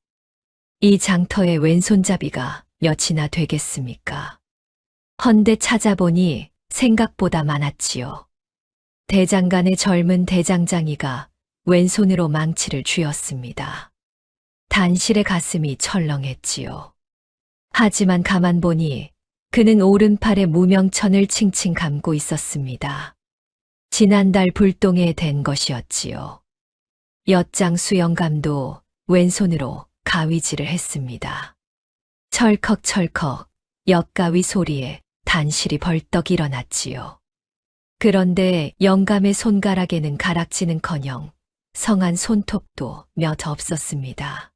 이 장터의 왼손잡이가 몇이나 되겠습니까? 헌데 찾아보니 생각보다 많았지요. 대장간의 젊은 대장장이가 왼손으로 망치를 쥐었습니다. 단실의 가슴이 철렁했지요. 하지만 가만 보니 그는 오른팔에 무명천을 칭칭 감고 있었습니다. 지난달 불똥에 댄 것이었지요. 엿장 수영감도 왼손으로 가위질을 했습니다. 철컥철컥 엿가위 소리에 단실이 벌떡 일어났지요. 그런데 영감의 손가락에는 가락지는커녕 성한 손톱도 몇 없었습니다.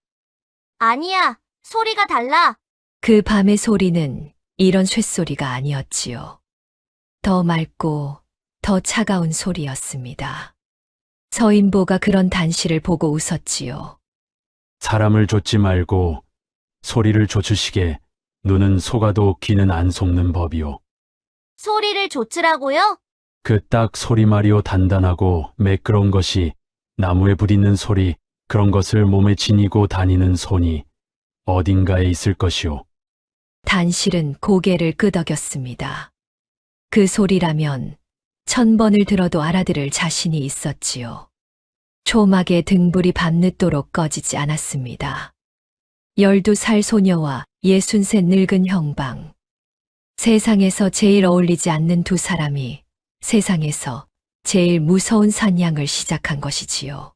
아니야, 소리가 달라. 그 밤의 소리는 이런 쇳소리가 아니었지요. 더 맑고 더 차가운 소리였습니다. 서인보가 그런 단실을 보고 웃었지요. 사람을 좇지 말고 소리를 좇으시게. 눈은 속아도 귀는 안 속는 법이오. 소리를 좇으라고요? 그 딱 소리 말이오. 단단하고 매끄러운 것이 나무에 부딪는 소리, 그런 것을 몸에 지니고 다니는 손이 어딘가에 있을 것이오. 단실은 고개를 끄덕였습니다. 그 소리라면 1000번을 들어도 알아들을 자신이 있었지요. 초막에 등불이 밤늦도록 꺼지지 않았습니다. 12살 소녀와 63 늙은 형방. 세상에서 제일 어울리지 않는 두 사람이 세상에서 제일 무서운 산양을 시작한 것이지요.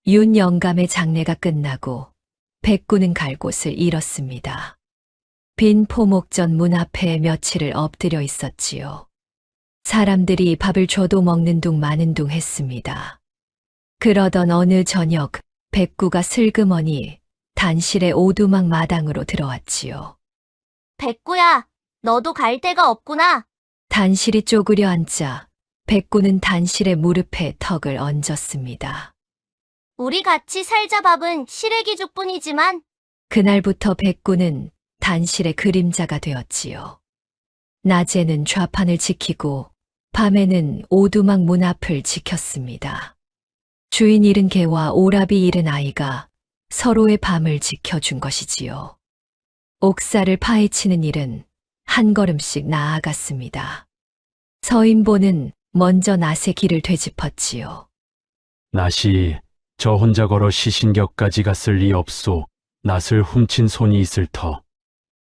윤 영감의 장례가 끝나고 백구는 갈 곳을 잃었습니다. 빈 포목전 문 앞에 며칠을 엎드려 있었지요. 사람들이 밥을 줘도 먹는 둥 마는 둥 했습니다. 그러던 어느 저녁 백구가 슬그머니 단실의 오두막 마당으로 들어왔지요. 백구야, 너도 갈 데가 없구나. 단실이 쪼그려 앉자 백구는 단실의 무릎에 턱을 얹었습니다. 우리 같이 살자. 밥은 시래기죽뿐이지만 그날부터 백구는 단실의 그림자가 되었지요. 낮에는 좌판을 지키고 밤에는 오두막 문 앞을 지켰습니다. 주인 잃은 개와 오라비 잃은 아이가 서로의 밤을 지켜준 것이지요. 옥사를 파헤치는 일은 한 걸음씩 나아갔습니다. 서인보는 먼저 낫의 길을 되짚었지요. 낫이 저 혼자 걸어 시신격까지 갔을 리 없소. 낫을 훔친 손이 있을 터.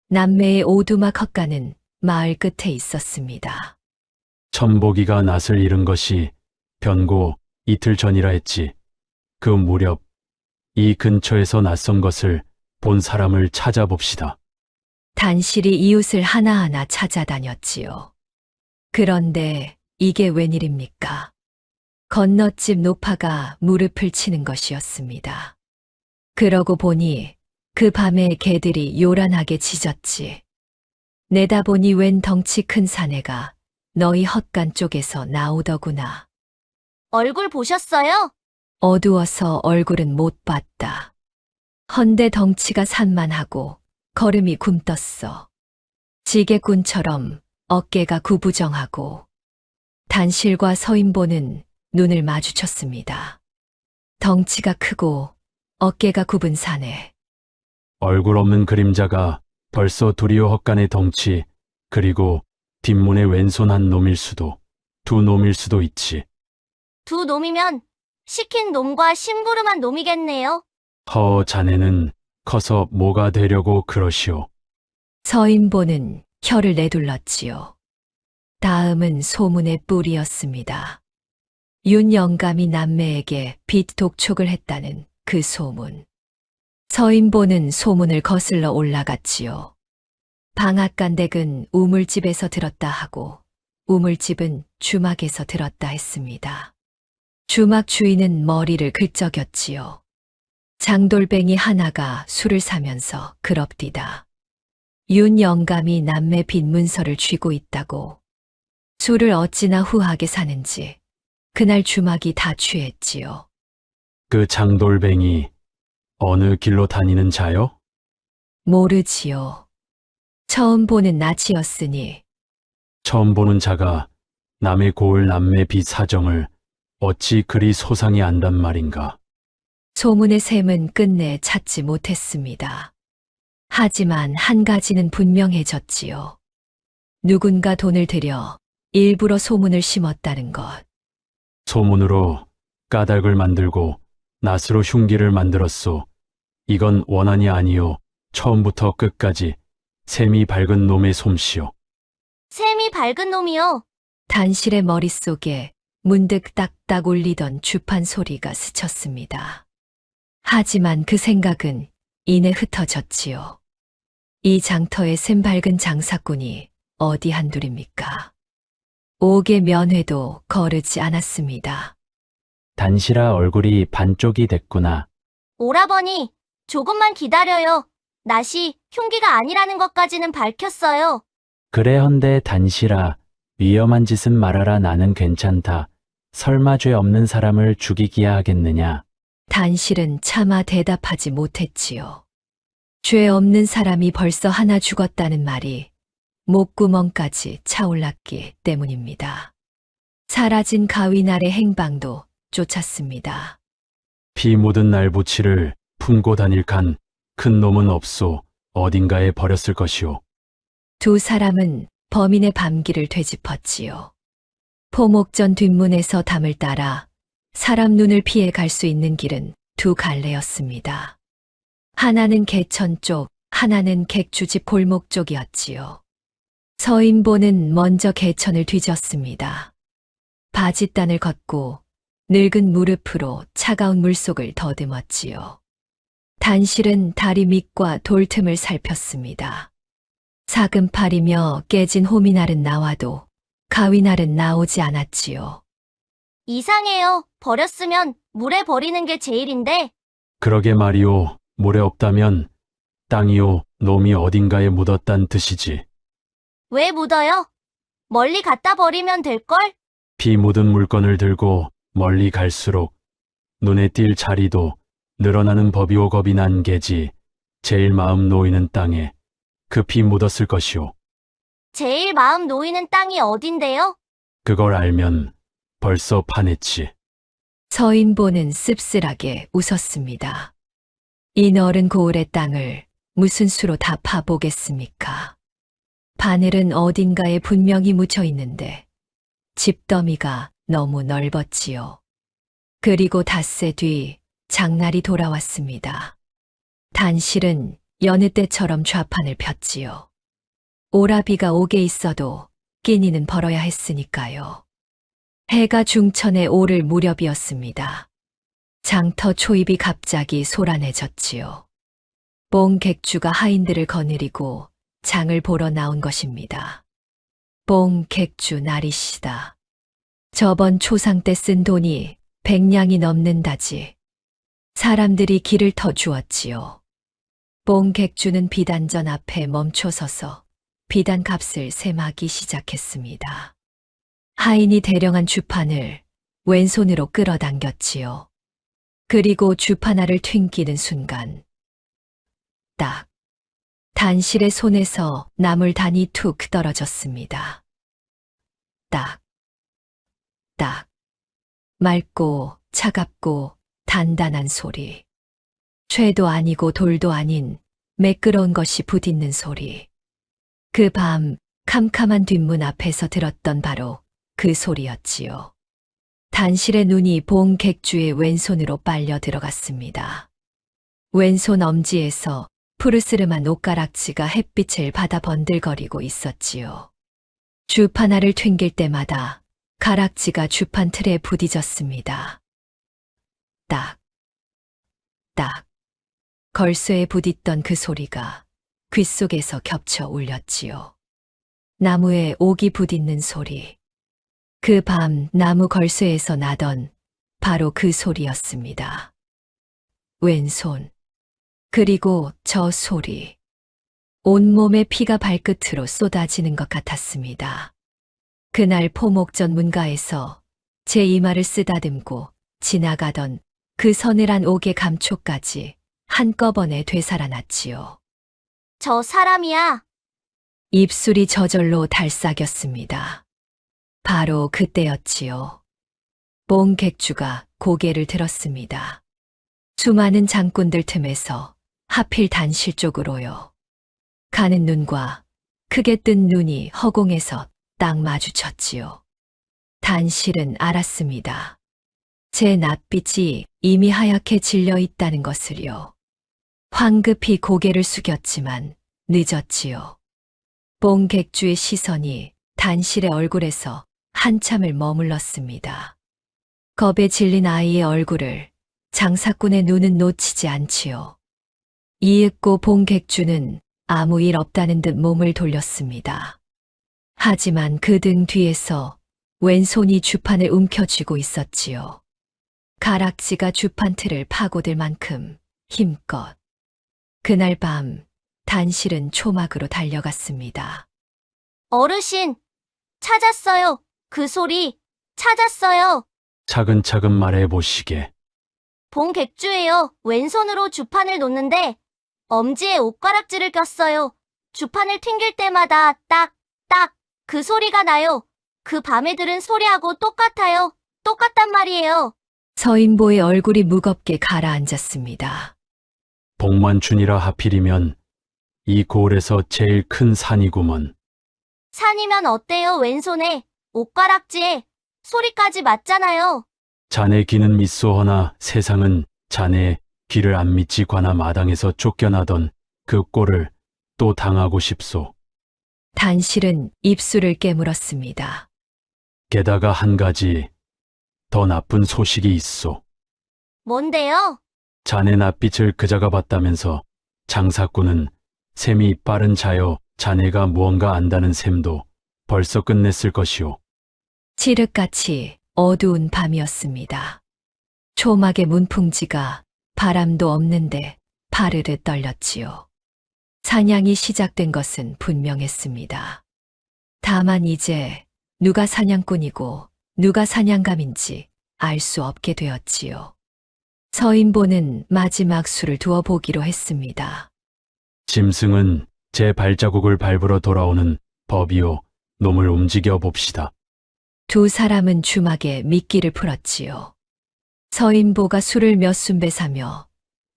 남매의 오두막 헛간은 마을 끝에 있었습니다. 천복이가 낫을 잃은 것이 변고 이틀 전이라 했지. 그 무렵 이 근처에서 낯선 것을 본 사람을 찾아봅시다. 단실이 이웃을 하나하나 찾아다녔지요. 그런데 이게 웬일입니까? 건너집 노파가 무릎을 치는 것이었습니다. 그러고 보니 그 밤에 개들이 요란하게 짖었지. 내다보니 웬 덩치 큰 사내가 너희 헛간 쪽에서 나오더구나. 얼굴 보셨어요? 어두워서 얼굴은 못 봤다. 헌데 덩치가 산만하고 걸음이 굼떴어. 지게꾼처럼 어깨가 구부정하고 단실과 서인보는 눈을 마주쳤습니다. 덩치가 크고 어깨가 굽은 사내. 얼굴 없는 그림자가 벌써 두리오 헛간의 덩치, 그리고 뒷문의 왼손 한 놈일 수도, 두 놈일 수도 있지. 두 놈이면 시킨 놈과 심부름한 놈이겠네요. 자네는 커서 뭐가 되려고 그러시오. 서인보는 혀를 내둘렀지요. 다음은 소문의 뿔이었습니다. 윤 영감이 남매에게 빚 독촉을 했다는 그 소문. 서인보는 소문을 거슬러 올라갔지요. 방앗간댁은 우물집에서 들었다 하고 우물집은 주막에서 들었다 했습니다. 주막 주인은 머리를 긁적였지요. 장돌뱅이 하나가 술을 사면서 그럽디다. 윤 영감이 남매 빚 문서를 쥐고 있다고. 술을 어찌나 후하게 사는지 그날 주막이 다 취했지요. 그 장돌뱅이 어느 길로 다니는 자요? 모르지요. 처음 보는 낯이었으니 처음 보는 자가 남의 고을 남매 빚 사정을 어찌 그리 소상히 안단 말인가. 소문의 셈은 끝내 찾지 못했습니다. 하지만 한 가지는 분명해졌지요. 누군가 돈을 들여 일부러 소문을 심었다는 것. 소문으로 까닭을 만들고 낫으로 흉기를 만들었소. 이건 원한이 아니요. 처음부터 끝까지 셈이 밝은 놈의 솜씨요. 샘이 밝은 놈이요. 단실의 머릿속에 문득 딱딱 울리던 주판 소리가 스쳤습니다. 하지만 그 생각은 이내 흩어졌지요. 이 장터의 샘 밝은 장사꾼이 어디 한둘입니까? 옥의 면회도 거르지 않았습니다. 단실아 얼굴이 반쪽이 됐구나. 오라버니, 조금만 기다려요. 낫이 흉기가 아니라는 것까지는 밝혔어요. 그래 헌데 단실아 위험한 짓은 말아라. 나는 괜찮다. 설마 죄 없는 사람을 죽이기야 하겠느냐. 단실은 차마 대답하지 못했지요. 죄 없는 사람이 벌써 하나 죽었다는 말이 목구멍까지 차올랐기 때문입니다. 사라진 가위날의 행방도 쫓았습니다. 피 묻은 날부치를 품고 다닐 간 큰 놈은 없소. 어딘가에 버렸을 것이오. 두 사람은 범인의 밤길을 되짚었지요. 포목전 뒷문에서 담을 따라 사람 눈을 피해 갈 수 있는 길은 두 갈래였습니다. 하나는 개천 쪽, 하나는 객주집 골목 쪽이었지요. 서인보는 먼저 개천을 뒤졌습니다. 바짓단을 걷고 늙은 무릎으로 차가운 물속을 더듬었지요. 단실은 다리 밑과 돌틈을 살폈습니다. 사금팔이며 깨진 호미날은 나와도 가위날은 나오지 않았지요. 이상해요. 버렸으면 물에 버리는 게 제일인데. 그러게 말이오. 모래 없다면 땅이오. 놈이 어딘가에 묻었단 뜻이지. 왜 묻어요? 멀리 갖다 버리면 될걸? 피 묻은 물건을 들고 멀리 갈수록 눈에 띌 자리도 늘어나는 법이오. 겁이 난 개지 제일 마음 놓이는 땅에 그 피 묻었을 것이오. 제일 마음 놓이는 땅이 어딘데요? 그걸 알면 벌써 파냈지. 서인보는 씁쓸하게 웃었습니다. 이 너른 고을의 땅을 무슨 수로 다 파보겠습니까? 바늘은 어딘가에 분명히 묻혀 있는데 집더미가 너무 넓었지요. 그리고 닷새 뒤 장날이 돌아왔습니다. 단실은 여느 때처럼 좌판을 폈지요. 오라비가 옥에 있어도 끼니는 벌어야 했으니까요. 해가 중천에 오를 무렵이었습니다. 장터 초입이 갑자기 소란해졌지요. 뽕객주가 하인들을 거느리고 장을 보러 나온 것입니다. 뽕객주 나리시다. 저번 초상 때 쓴 돈이 100냥이 넘는다지. 사람들이 길을 터 주었지요. 뽕객주는 비단전 앞에 멈춰서서 비단 값을 셈하기 시작했습니다. 하인이 대령한 주판을 왼손으로 끌어당겼지요. 그리고 주판알을 튕기는 순간 딱 단실의 손에서 나물단이 툭 떨어졌습니다. 딱 맑고 차갑고 단단한 소리. 쇠도 아니고 돌도 아닌 매끄러운 것이 부딪는 소리. 그 밤 캄캄한 뒷문 앞에서 들었던 바로 그 소리였지요. 단실의 눈이 봉객주의 왼손으로 빨려 들어갔습니다. 왼손 엄지에서 푸르스름한 옷가락지가 햇빛을 받아 번들거리고 있었지요. 주판알을 튕길 때마다 가락지가 주판 틀에 부딪혔습니다. 딱. 걸쇠에 부딪던 그 소리가 귓속에서 겹쳐 울렸지요. 나무에 옥이 부딪는 소리. 그 밤 나무 걸쇠에서 나던 바로 그 소리였습니다. 왼손. 그리고 저 소리. 온몸에 피가 발끝으로 쏟아지는 것 같았습니다. 그날 포목전 문가에서 제 이마를 쓰다듬고 지나가던 그 서늘한 옥의 감촉까지 한꺼번에 되살아났지요. 저 사람이야. 입술이 저절로 달싹였습니다. 바로 그때였지요. 뽕객주가 고개를 들었습니다. 수많은 장꾼들 틈에서 하필 단실 쪽으로요. 가는 눈과 크게 뜬 눈이 허공에서 딱 마주쳤지요. 단실은 알았습니다. 제 낯빛이 이미 하얗게 질려 있다는 것을요. 황급히 고개를 숙였지만 늦었지요. 뽕객주의 시선이 단실의 얼굴에서 한참을 머물렀습니다. 겁에 질린 아이의 얼굴을 장사꾼의 눈은 놓치지 않지요. 이윽고 뽕객주는 아무 일 없다는 듯 몸을 돌렸습니다. 하지만 그 등 뒤에서 왼손이 주판을 움켜쥐고 있었지요. 가락지가 주판 틀을 파고들 만큼 힘껏. 그날 밤 단실은 초막으로 달려갔습니다. 어르신, 찾았어요. 그 소리, 찾았어요. 차근차근 말해 보시게. 봉객주예요. 왼손으로 주판을 놓는데 엄지에 옷가락지를 꼈어요. 주판을 튕길 때마다 딱 그 소리가 나요. 그 밤에 들은 소리하고 똑같아요. 똑같단 말이에요. 서인보의 얼굴이 무겁게 가라앉았습니다. 복만춘이라 하필이면 이 고을에서 제일 큰 산이구먼. 산이면 어때요? 왼손에 옷가락지에 소리까지 맞잖아요. 자네 귀는 믿소허나 세상은 자네의 귀를 안 믿지 관아 마당에서 쫓겨나던 그 꼴을 또 당하고 싶소. 단실은 입술을 깨물었습니다. 게다가 한 가지 더 나쁜 소식이 있소. 뭔데요? 자네 낯빛을 그자가 봤다면서 장사꾼은 셈이 빠른 자여 자네가 무언가 안다는 셈도 벌써 끝냈을 것이오. 칠흑같이 어두운 밤이었습니다. 초막의 문풍지가 바람도 없는데 파르르 떨렸지요. 사냥이 시작된 것은 분명했습니다. 다만 이제 누가 사냥꾼이고 누가 사냥감인지 알 수 없게 되었지요. 서인보는 마지막 수를 두어 보기로 했습니다. 짐승은 제 발자국을 밟으러 돌아오는 법이요. 놈을 움직여 봅시다. 두 사람은 주막에 미끼를 풀었지요. 서인보가 술을 몇 순배 사며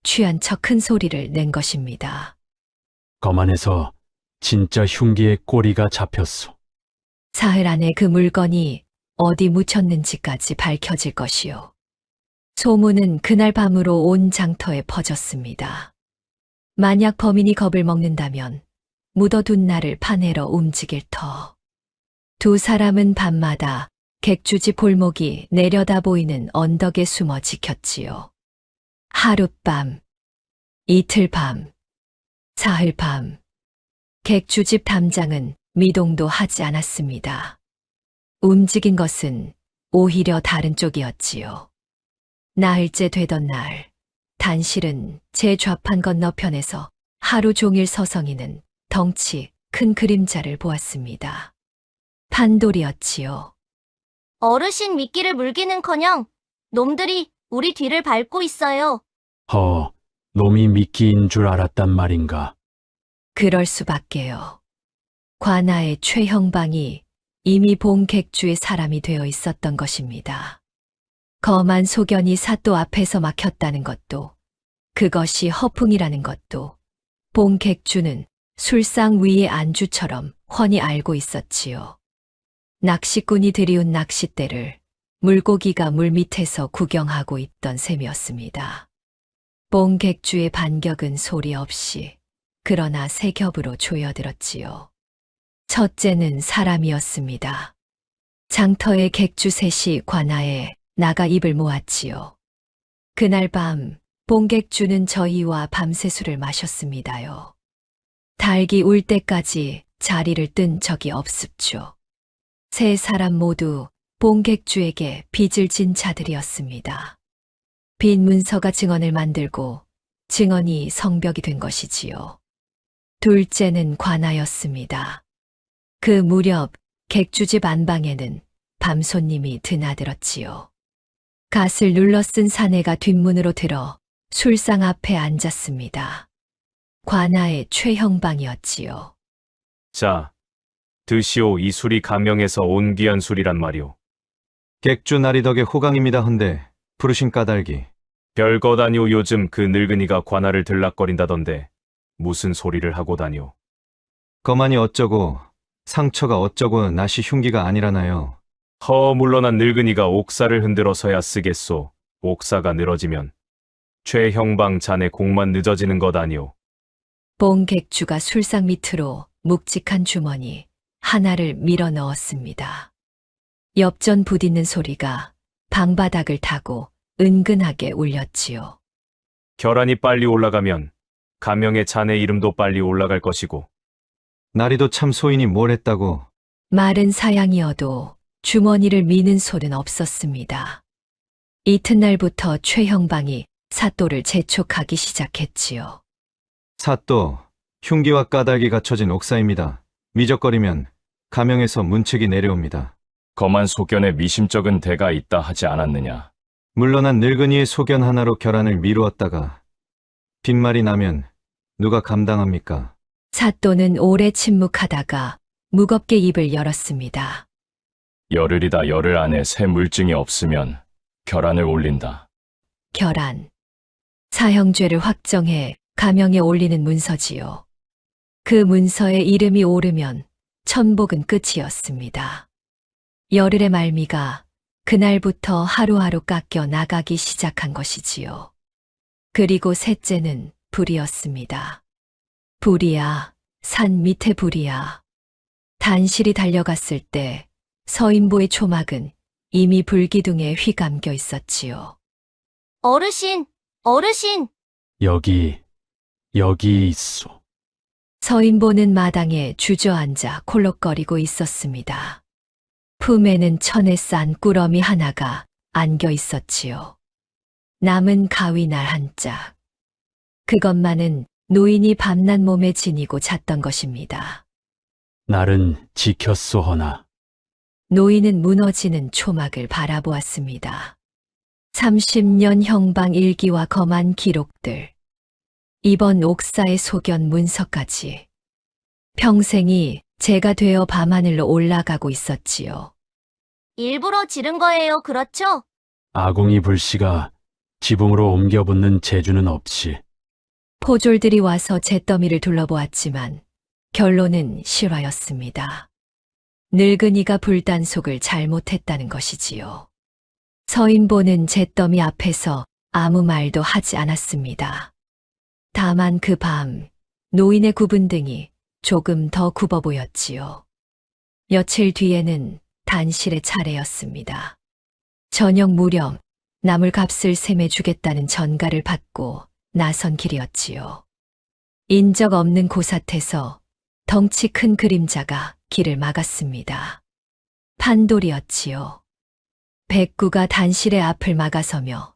취한 척 큰 소리를 낸 것입니다. 거만해서 진짜 흉기의 꼬리가 잡혔소. 사흘 안에 그 물건이 어디 묻혔는지까지 밝혀질 것이요. 소문은 그날 밤으로 온 장터에 퍼졌습니다. 만약 범인이 겁을 먹는다면 묻어둔 나를 파내러 움직일 터. 두 사람은 밤마다 객주집 골목이 내려다 보이는 언덕에 숨어 지켰지요. 하룻밤, 이틀밤, 사흘밤. 객주집 담장은 미동도 하지 않았습니다. 움직인 것은 오히려 다른 쪽이었지요. 나흘째 되던 날, 단실은 제 좌판 건너편에서 하루 종일 서성이는 덩치 큰 그림자를 보았습니다. 판돌이었지요. 어르신 미끼를 물기는커녕 놈들이 우리 뒤를 밟고 있어요. 놈이 미끼인 줄 알았단 말인가. 그럴 수밖에요. 관아의 최형방이 이미 봉객주의 사람이 되어 있었던 것입니다. 검한 소견이 사또 앞에서 막혔다는 것도, 그것이 허풍이라는 것도 봉객주는 술상 위의 안주처럼 훤히 알고 있었지요. 낚시꾼이 들이운 낚싯대를 물고기가 물 밑에서 구경하고 있던 셈이었습니다. 봉객주의 반격은 소리 없이 그러나 세 겹으로 조여들었지요. 첫째는 사람이었습니다. 장터의 객주 셋이 관아에 나가 입을 모았지요. 그날 밤 봉객주는 저희와 밤새 술을 마셨습니다요. 달기 울 때까지 자리를 뜬 적이 없습죠. 세 사람 모두 봉객주에게 빚을 진 자들이었습니다. 빈 문서가 증언을 만들고 증언이 성벽이 된 것이지요. 둘째는 관아였습니다. 그 무렵 객주집 안방에는 밤손님이 드나들었지요. 갓을 눌러 쓴 사내가 뒷문으로 들어 술상 앞에 앉았습니다. 관아의 최형방이었지요. 자, 드시오. 이 술이 가명에서 온 귀한 술이란 말이오. 객주 나리덕의 호강입니다 헌데 부르신 까닭이. 별것 아니오. 요즘 그 늙은이가 관아를 들락거린다던데 무슨 소리를 하고 다니오. 거만이 어쩌고 상처가 어쩌고 낫이 흉기가 아니라나요. 물러난 늙은이가 옥사를 흔들어서야 쓰겠소. 옥사가 늘어지면 최형방 자네 공만 늦어지는 것 아니오. 봉객주가 술상 밑으로 묵직한 주머니 하나를 밀어 넣었습니다. 엽전 부딪는 소리가 방바닥을 타고 은근하게 울렸지요. 결안이 빨리 올라가면 가명의 자네 이름도 빨리 올라갈 것이고. 나리도 참 소인이 뭘 했다고. 말은 사양이어도 주머니를 미는 소는 없었습니다. 이튿날부터 최형방이 사또를 재촉하기 시작했지요. 사또, 흉기와 까닭이 갖춰진 옥사입니다. 미적거리면 가명에서 문책이 내려옵니다. 거만 소견에 미심쩍은 대가 있다 하지 않았느냐. 물러난 늙은이의 소견 하나로 결안을 미루었다가 빈말이 나면 누가 감당합니까? 사또는 오래 침묵하다가 무겁게 입을 열었습니다. 열흘이다. 열흘 안에 새 물증이 없으면 결안을 올린다. 결안. 사형죄를 확정해 가명에 올리는 문서지요. 그 문서에 이름이 오르면 천복은 끝이었습니다. 열흘의 말미가 그날부터 하루하루 깎여 나가기 시작한 것이지요. 그리고 셋째는 불이었습니다. 불이야, 산 밑에 불이야. 단실이 달려갔을 때 서인보의 초막은 이미 불기둥에 휘감겨 있었지요. 어르신, 어르신! 여기 있소. 서인보는 마당에 주저앉아 콜록거리고 있었습니다. 품에는 천에 싼 꾸러미 하나가 안겨 있었지요. 남은 가위날 한 짝. 그것만은 노인이 밤낮 몸에 지니고 잤던 것입니다. 날은 지켰소 허나 노인은 무너지는 초막을 바라보았습니다. 30년 형방 일기와 검한 기록들. 이번 옥사의 소견 문서까지. 평생이 제가 되어 밤하늘로 올라가고 있었지요. 일부러 지른 거예요, 그렇죠? 아궁이 불씨가 지붕으로 옮겨 붙는 재주는 없지. 포졸들이 와서 잿더미를 둘러보았지만 결론은 실화였습니다. 늙은이가 불단속을 잘못했다는 것이지요. 서인보는 잿더미 앞에서 아무 말도 하지 않았습니다. 다만 그 밤 노인의 굽은 등이 조금 더 굽어 보였지요. 며칠 뒤에는 단실의 차례였습니다. 저녁 무렵 나물 값을 셈해 주겠다는 전가를 받고 나선 길이었지요. 인적 없는 고삿에서 덩치 큰 그림자가 길을 막았습니다. 판돌이었지요. 백구가 단실의 앞을 막아서며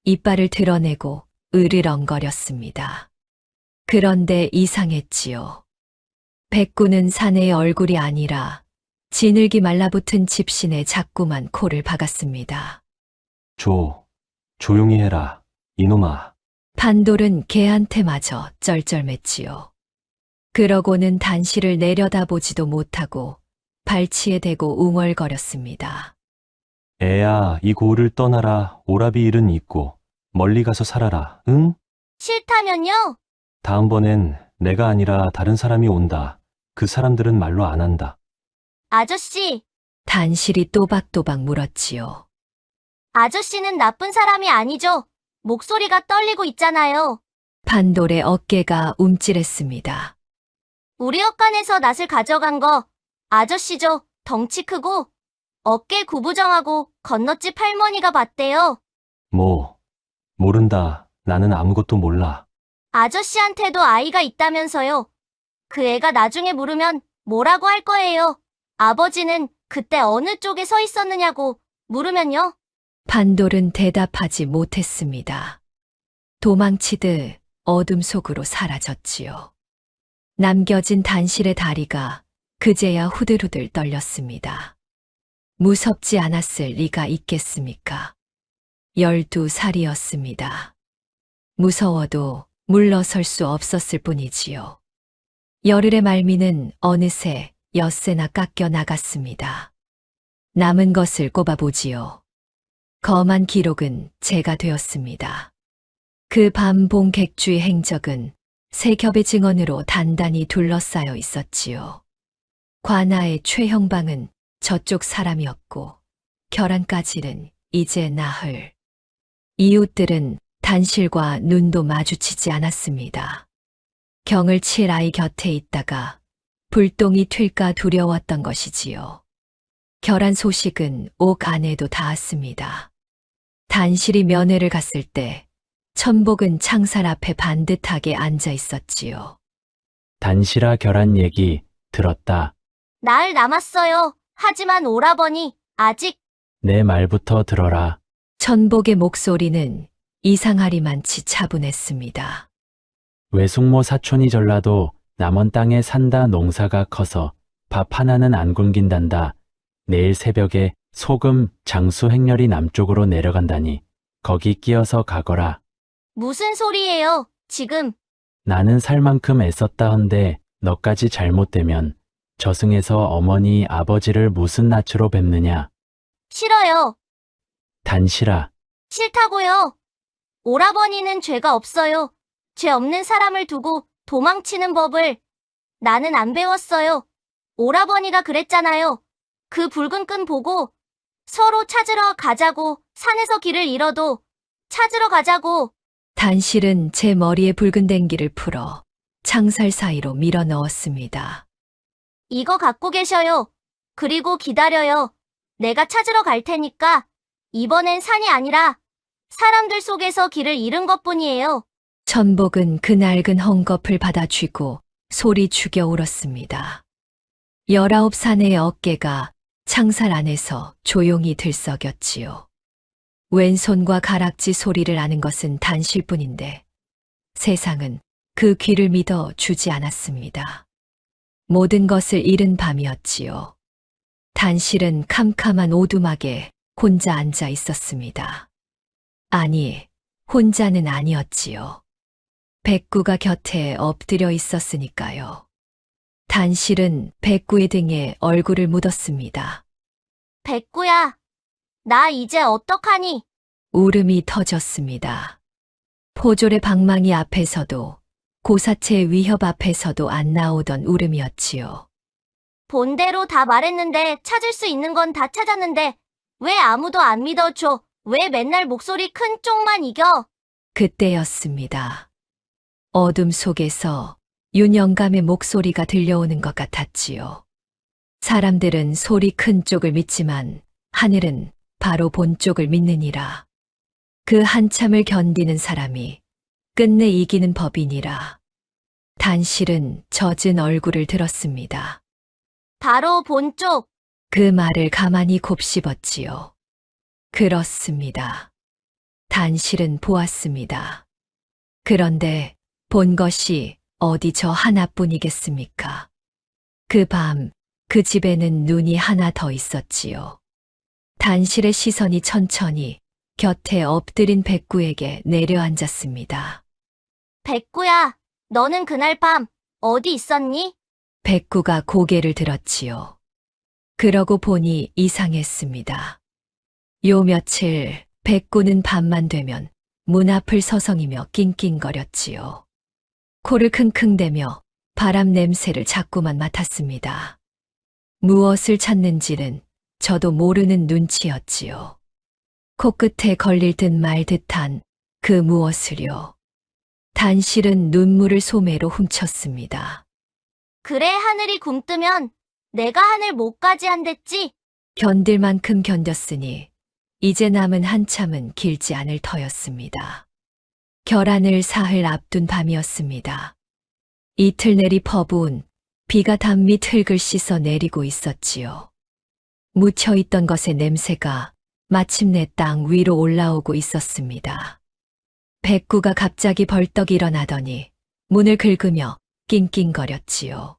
이빨을 드러내고 으르렁거렸습니다. 그런데 이상했지요. 백구는 사내의 얼굴이 아니라 지늘기 말라붙은 집신에 자꾸만 코를 박았습니다. 조용히 해라, 이놈아. 판돌은 개한테 맞아 쩔쩔맸지요. 그러고는 단실을 내려다보지도 못하고 발치에 대고 웅얼거렸습니다. 애야, 이 고을을 떠나라. 오라비 일은 있고 멀리 가서 살아라. 응? 싫다면요? 다음번엔 내가 아니라 다른 사람이 온다. 그 사람들은 말로 안 한다. 아저씨, 단실이 또박또박 물었지요. 아저씨는 나쁜 사람이 아니죠? 목소리가 떨리고 있잖아요. 판돌의 어깨가 움찔했습니다. 우리 엇간에서 낫을 가져간 거 아저씨죠? 덩치 크고 어깨 구부정하고 건너집 할머니가 봤대요. 모른다. 나는 아무것도 몰라. 아저씨한테도 아이가 있다면서요. 그 애가 나중에 물으면 뭐라고 할 거예요? 아버지는 그때 어느 쪽에 서 있었느냐고 물으면요. 판돌은 대답하지 못했습니다. 도망치듯 어둠 속으로 사라졌지요. 남겨진 단실의 다리가 그제야 후들후들 떨렸습니다. 무섭지 않았을 리가 있겠습니까? 12살이었습니다. 무서워도 물러설 수 없었을 뿐이지요. 열흘의 말미는 어느새 엿새나 깎여 나갔습니다. 남은 것을 꼽아보지요. 검한 기록은 제가 되었습니다. 그 밤 본 객주의 행적은 세 겹의 증언으로 단단히 둘러싸여 있었지요. 관아의 최형방은 저쪽 사람이었고 결안까지는 이제 나흘. 이웃들은 단실과 눈도 마주치지 않았습니다. 경을 칠 아이 곁에 있다가 불똥이 튈까 두려웠던 것이지요. 결안 소식은 옥 안에도 닿았습니다. 단실이 면회를 갔을 때 천복은 창살 앞에 반듯하게 앉아 있었지요. 단실아 결한 얘기 들었다. 나흘 남았어요. 하지만 오라버니 아직 내 말부터 들어라. 천복의 목소리는 이상하리만치 차분했습니다. 외숙모 사촌이 전라도 남원 땅에 산다. 농사가 커서 밥 하나는 안 굶긴단다. 내일 새벽에 소금 장수 행렬이 남쪽으로 내려간다니 거기 끼어서 가거라. 무슨 소리예요? 지금 나는 살 만큼 애썼다 헌데 너까지 잘못되면 저승에서 어머니 아버지를 무슨 낯으로 뵙느냐. 싫어요. 단실아, 싫다고요. 오라버니는 죄가 없어요. 죄 없는 사람을 두고 도망치는 법을 나는 안 배웠어요. 오라버니가 그랬잖아요. 그 붉은 끈 보고 서로 찾으러 가자고. 산에서 길을 잃어도 찾으러 가자고. 단실은 제 머리에 붉은 댕기를 풀어 창살 사이로 밀어 넣었습니다. 이거 갖고 계셔요. 그리고 기다려요. 내가 찾으러 갈 테니까. 이번엔 산이 아니라 사람들 속에서 길을 잃은 것뿐이에요. 천복은 그 낡은 헝겊을 받아 쥐고 소리 죽여 울었습니다. 19사내의 어깨가 창살 안에서 조용히 들썩였지요. 왼손과 가락지 소리를 아는 것은 단실뿐인데 세상은 그 귀를 믿어 주지 않았습니다. 모든 것을 잃은 밤이었지요. 단실은 캄캄한 오두막에 혼자 앉아 있었습니다. 아니, 혼자는 아니었지요. 백구가 곁에 엎드려 있었으니까요. 단실은 백구의 등에 얼굴을 묻었습니다. 백구야, 나 이제 어떡하니? 울음이 터졌습니다. 포졸의 방망이 앞에서도 고사체의 위협 앞에서도 안 나오던 울음이었지요. 본대로 다 말했는데 찾을 수 있는 건 다 찾았는데 왜 아무도 안 믿어줘? 왜 맨날 목소리 큰 쪽만 이겨? 그때였습니다. 어둠 속에서 윤영감의 목소리가 들려오는 것 같았지요. 사람들은 소리 큰 쪽을 믿지만 하늘은 바로 본 쪽을 믿느니라. 그 한참을 견디는 사람이 끝내 이기는 법이니라. 단실은 젖은 얼굴을 들었습니다. 바로 본 쪽. 그 말을 가만히 곱씹었지요. 그렇습니다. 단실은 보았습니다. 그런데 본 것이 어디 저 하나뿐이겠습니까? 그 밤, 그 집에는 눈이 하나 더 있었지요. 단실의 시선이 천천히 곁에 엎드린 백구에게 내려앉았습니다. 백구야, 너는 그날 밤 어디 있었니? 백구가 고개를 들었지요. 그러고 보니 이상했습니다. 요 며칠 백구는 밤만 되면 문 앞을 서성이며 낑낑거렸지요. 코를 킁킁대며 바람 냄새를 자꾸만 맡았습니다. 무엇을 찾는지는 저도 모르는 눈치였지요. 코끝에 걸릴 듯 말 듯한 그 무엇을요. 단실은 눈물을 소매로 훔쳤습니다. 그래, 하늘이 굼뜨면 내가 하늘 못까지 한댔지? 견딜 만큼 견뎠으니 이제 남은 한참은 길지 않을 터였습니다. 결안을 사흘 앞둔 밤이었습니다. 이틀 내리 퍼부은 비가 담 밑 흙을 씻어 내리고 있었지요. 묻혀있던 것의 냄새가 마침내 땅 위로 올라오고 있었습니다. 백구가 갑자기 벌떡 일어나더니 문을 긁으며 낑낑거렸지요.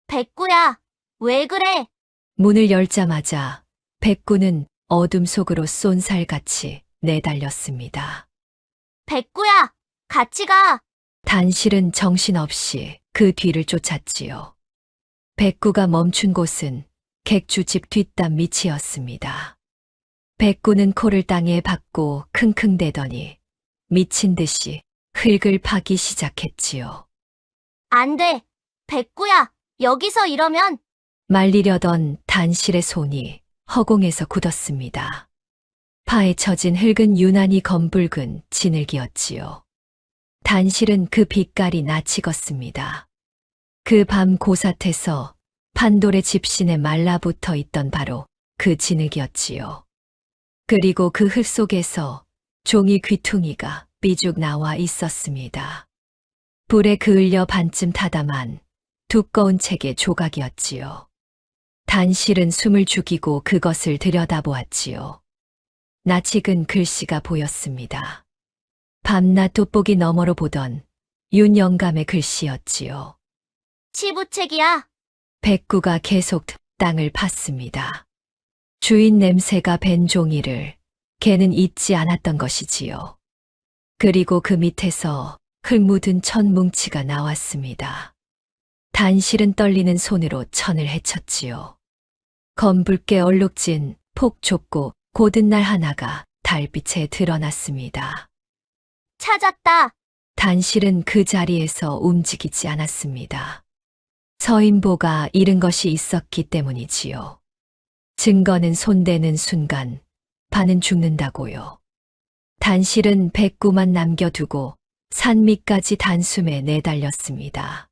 백구야, 왜 그래? 문을 열자마자 백구는 어둠 속으로 쏜살같이 내달렸습니다. 백구야, 같이 가. 단실은 정신없이 그 뒤를 쫓았지요. 백구가 멈춘 곳은 객주집 뒷담 밑이었습니다. 백구는 코를 땅에 박고 킁킁대더니 미친 듯이 흙을 파기 시작했지요. 안 돼. 백구야, 여기서 이러면. 말리려던 단실의 손이 허공에서 굳었습니다. 파헤쳐진 흙은 유난히 검붉은 진흙이었지요. 단실은 그 빛깔이 낯익었습니다. 그 밤 고삿에서 판돌의 집신에 말라붙어 있던 바로 그 진흙이었지요. 그리고 그 흙 속에서 종이 귀퉁이가 삐죽 나와 있었습니다. 불에 그을려 반쯤 타담한 두꺼운 책의 조각이었지요. 단실은 숨을 죽이고 그것을 들여다보았지요. 낯익은 글씨가 보였습니다. 밤낮 돋보기 너머로 보던 윤영감의 글씨였지요. 치부책이야. 백구가 계속 땅을 팠습니다. 주인 냄새가 밴 종이를 걔는 잊지 않았던 것이지요. 그리고 그 밑에서 흙 묻은 천 뭉치가 나왔습니다. 단실은 떨리는 손으로 천을 헤쳤지요. 검붉게 얼룩진 폭 좁고 고든 날 하나가 달빛에 드러났습니다. 찾았다. 단실은 그 자리에서 움직이지 않았습니다. 서인보가 잃은 것이 있었기 때문이지요. 증거는 손대는 순간 반은 죽는다고요. 단실은 백구만 남겨두고 산 밑까지 단숨에 내달렸습니다.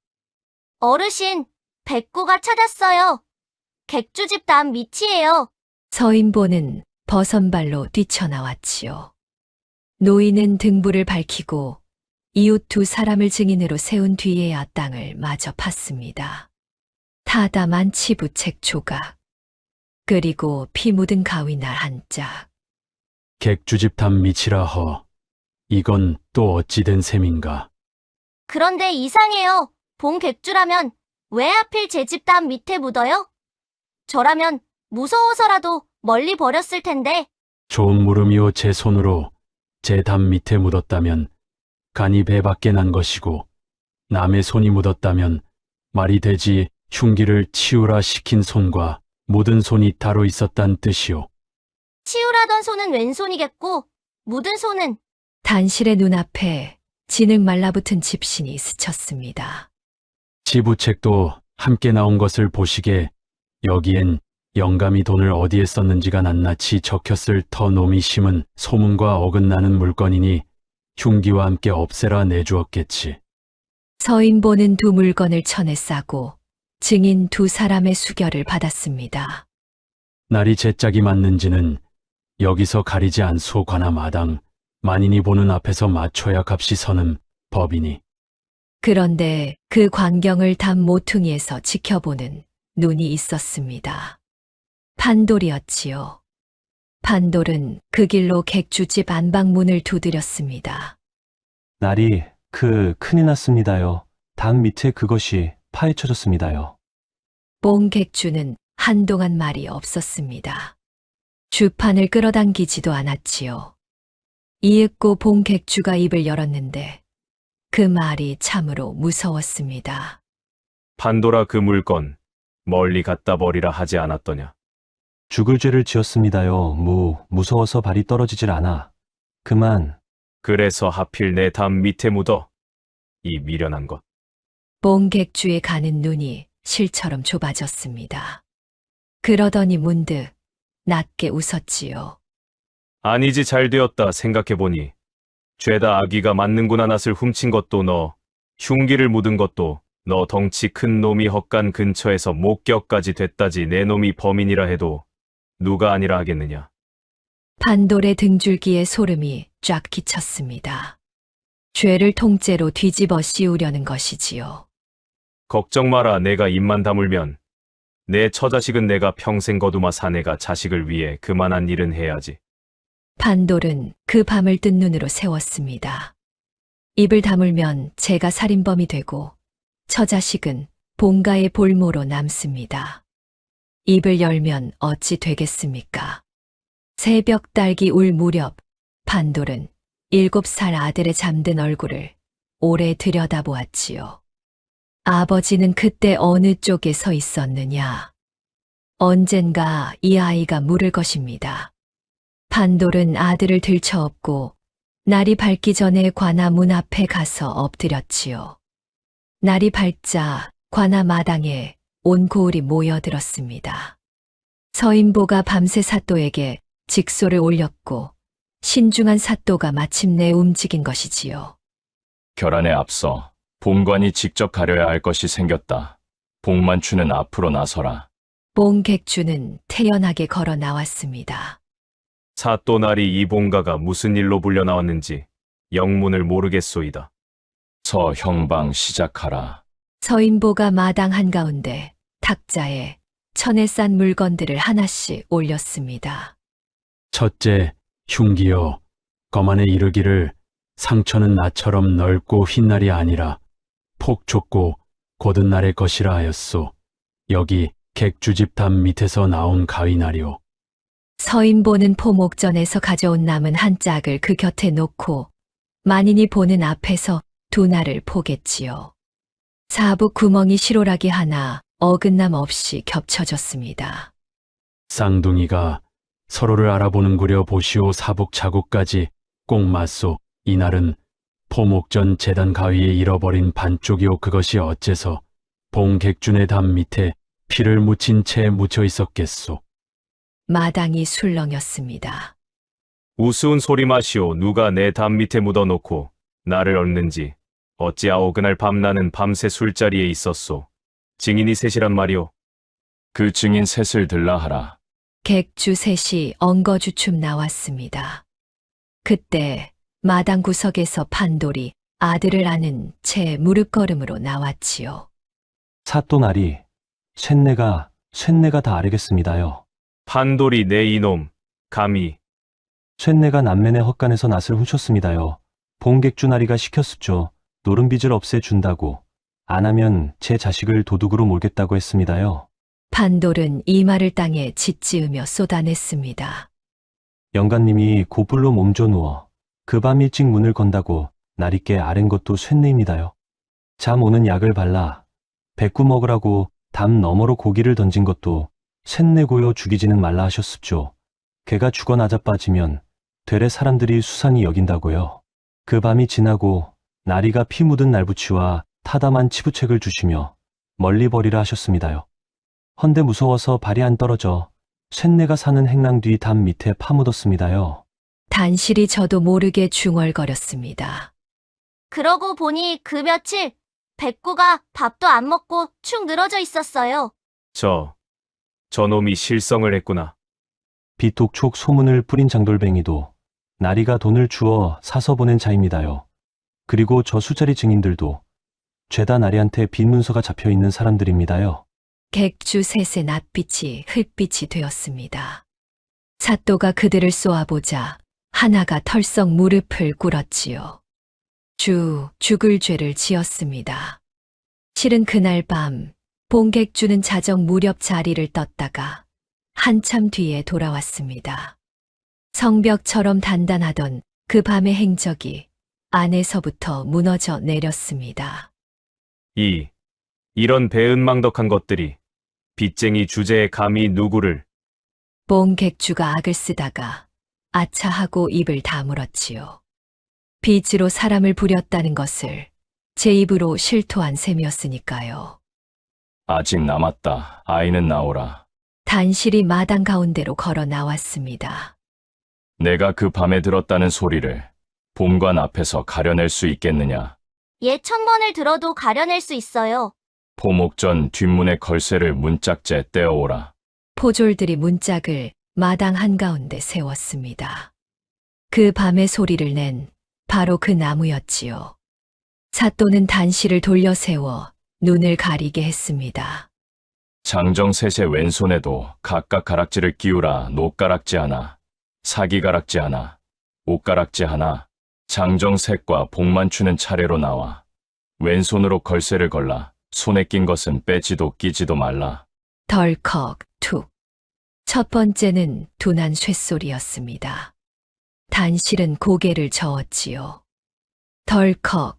어르신, 백구가 찾았어요. 객주집 담 밑이에요. 서인보는 버선발로 뛰쳐나왔지요. 노인은 등불을 밝히고 이웃 두 사람을 증인으로 세운 뒤에야 땅을 마저 팠습니다. 타담한 치부책 조각, 그리고 피 묻은 가위날 한 짝. 객주집 담 밑이라 허. 이건 또 어찌 된 셈인가? 그런데 이상해요. 본 객주라면 왜 하필 제 집 담 밑에 묻어요? 저라면 무서워서라도 멀리 버렸을 텐데. 좋은 물음이요 제 손으로 제 담 밑에 묻었다면 간이 배 밖에 난 것이고 남의 손이 묻었다면 말이 되지 흉기를 치우라 시킨 손과 묻은 손이 따로 있었단 뜻이오. 치우라던 손은 왼손이겠고 묻은 손은 단실의 눈앞에 진흙 말라붙은 집신이 스쳤습니다. 지부책도 함께 나온 것을 보시게 여기엔 영감이 돈을 어디에 썼는지가 낱낱이 적혔을 터 놈이 심은 소문과 어긋나는 물건이니 흉기와 함께 없애라 내주었겠지. 서인보는 두 물건을 천에 싸고 증인 두 사람의 수결을 받았습니다. 날이 제 짝이 맞는지는 여기서 가리지 않소 관아 마당 만인이 보는 앞에서 맞춰야 값이 서는 법이니. 그런데 그 광경을 담 모퉁이에서 지켜보는 눈이 있었습니다. 판돌이었지요. 판돌은 그 길로 객주집 안방문을 두드렸습니다. 날이 큰이 났습니다요. 담 밑에 그것이 파헤쳐졌습니다요. 뽕객주는 한동안 말이 없었습니다. 주판을 끌어당기지도 않았지요. 이윽고 뽕객주가 입을 열었는데 그 말이 참으로 무서웠습니다. 판도라 그 물건 멀리 갖다 버리라 하지 않았더냐. 죽을 죄를 지었습니다요. 무서워서 발이 떨어지질 않아. 그만. 그래서 하필 내 담 밑에 묻어. 이 미련한 것. 뽕객주에 가는 눈이 실처럼 좁아졌습니다. 그러더니 문득 낮게 웃었지요. 아니지 잘 되었다 생각해보니 죄다 아기가 맞는구나. 낫을 훔친 것도 너, 흉기를 묻은 것도 너, 덩치 큰 놈이 헛간 근처에서 목격까지 됐다지. 내 놈이 범인이라 해도 누가 아니라 하겠느냐. 판돌의 등줄기에 소름이 쫙 끼쳤습니다. 죄를 통째로 뒤집어 씌우려는 것이지요. 걱정 마라. 내가 입만 다물면 내 처자식은 내가 평생 거두마 사내가 자식을 위해 그만한 일은 해야지. 판돌은 그 밤을 뜬 눈으로 세웠습니다. 입을 다물면 제가 살인범이 되고 처자식은 본가의 볼모로 남습니다. 입을 열면 어찌 되겠습니까? 새벽 딸기 울 무렵 판돌은 7살 아들의 잠든 얼굴을 오래 들여다보았지요. 아버지는 그때 어느 쪽에 서 있었느냐? 언젠가 이 아이가 물을 것입니다. 판돌은 아들을 들쳐업고 날이 밝기 전에 관아 문 앞에 가서 엎드렸지요. 날이 밝자 관아 마당에 온 고을이 모여들었습니다. 서인보가 밤새 사또에게 직소를 올렸고 신중한 사또가 마침내 움직인 것이지요. 결안에 앞서 본관이 직접 가려야 할 것이 생겼다. 복만추는 앞으로 나서라. 뽕객주는 태연하게 걸어 나왔습니다. 사또 날이 이 본가가 무슨 일로 불려 나왔는지 영문을 모르겠소이다. 서형방 시작하라. 서인보가 마당 한가운데 탁자에 천에 싼 물건들을 하나씩 올렸습니다. 첫째, 흉기여, 거만에 이르기를 상처는 나처럼 넓고 흰 날이 아니라 폭 좁고 곧은 날의 것이라 하였소. 여기 객주집 담 밑에서 나온 가위날이오. 서인보는 포목전에서 가져온 남은 한 짝을 그 곁에 놓고 만인이 보는 앞에서 두 날을 포겠지요. 사북 구멍이 실오라기 하나 어긋남 없이 겹쳐졌습니다. 쌍둥이가 서로를 알아보는구려 보시오. 사북 자국까지 꼭 맞소. 이날은 포목전 재단 가위에 잃어버린 반쪽이오. 그것이 어째서 봉객준의 담 밑에 피를 묻힌 채 묻혀 있었겠소. 마당이 술렁였습니다. 우스운 소리 마시오. 누가 내 담 밑에 묻어놓고 나를 얽는지. 어찌아오 그날 밤 나는 밤새 술자리에 있었소. 증인이 셋이란 말이오. 그 증인 셋을 들라 하라. 객주 셋이 엉거주춤 나왔습니다. 그때 마당 구석에서 판돌이 아들을 안은 채 무릎걸음으로 나왔지요. 사또 날이 쇳내가 다 아뢰겠습니다요. 판돌이 내 이놈 감히. 쇳내가 남매네 헛간에서 낫을 훔쳤습니다요. 봉객주 나리가 시켰습죠. 노름빚을 없애준다고. 안 하면 제 자식을 도둑으로 몰겠다고 했습니다요. 판돌은 이 말을 땅에 짓지으며 쏟아냈습니다. 영감님이 고불로 몸져 누워 그 밤 일찍 문을 건다고 날이께 아랜 것도 쇳내입니다요. 잠 오는 약을 발라 백구 먹으라고 담 너머로 고기를 던진 것도 쇳내고요 죽이지는 말라 하셨습죠. 걔가 죽어 나자빠지면 되레 사람들이 수상히 여긴다고요. 그 밤이 지나고 나리가 피 묻은 날부치와 타담한 치부책을 주시며 멀리 버리라 하셨습니다요. 헌데 무서워서 발이 안 떨어져 쇳내가 사는 행랑 뒤 담 밑에 파묻었습니다요. 단실이 저도 모르게 중얼거렸습니다. 그러고 보니 그 며칠 백구가 밥도 안 먹고 축 늘어져 있었어요. 저놈이 실성을 했구나. 비톡촉 소문을 뿌린 장돌뱅이도 나리가 돈을 주어 사서 보낸 자입니다요. 그리고 저 수자리 증인들도 죄다 나리한테 빈 문서가 잡혀 있는 사람들입니다요. 객주 셋의 낯빛이 흙빛이 되었습니다. 사또가 그들을 쏘아보자 하나가 털썩 무릎을 꿇었지요. 죽을 죄를 지었습니다. 실은 그날 밤 봉객주는 자정 무렵 자리를 떴다가 한참 뒤에 돌아왔습니다. 성벽처럼 단단하던 그 밤의 행적이 안에서부터 무너져 내렸습니다. 이런 배은망덕한 것들이 빚쟁이 주제에 감히 누구를. 봉객주가 악을 쓰다가 아차하고 입을 다물었지요. 빚으로 사람을 부렸다는 것을 제 입으로 실토한 셈이었으니까요. 아직 남았다. 아이는 나오라. 단실이 마당 가운데로 걸어 나왔습니다. 내가 그 밤에 들었다는 소리를 본관 앞에서 가려낼 수 있겠느냐? 예, 1000번을 들어도 가려낼 수 있어요. 포목전 뒷문의 걸쇠를 문짝째 떼어오라. 포졸들이 문짝을 마당 한가운데 세웠습니다. 그 밤의 소리를 낸 바로 그 나무였지요. 사또는 단실을 돌려 세워 눈을 가리게 했습니다. 장정셋의 왼손에도 각각 가락지를 끼우라. 노가락지 하나, 사기가락지 하나, 옷가락지 하나. 장정셋과 복만추는 차례로 나와 왼손으로 걸쇠를 걸라. 손에 낀 것은 빼지도 끼지도 말라. 덜컥 툭. 첫 번째는 둔한 쇳소리였습니다. 단실은 고개를 저었지요. 덜컥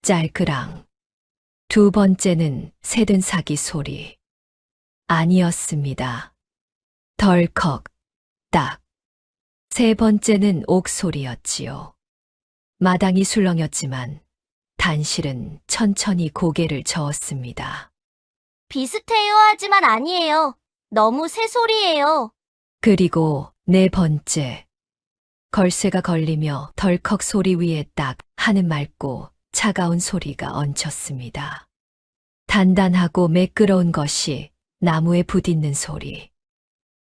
짤그랑. 두 번째는 새든 사기 소리. 아니었습니다. 덜컥 딱. 세 번째는 옥소리였지요. 마당이 술렁였지만 단실은 천천히 고개를 저었습니다. 비슷해요 하지만 아니에요. 너무 새소리예요. 그리고 네 번째. 걸쇠가 걸리며 덜컥 소리 위에 딱 하는 맑고 차가운 소리가 얹혔습니다. 단단하고 매끄러운 것이 나무에 부딪는 소리.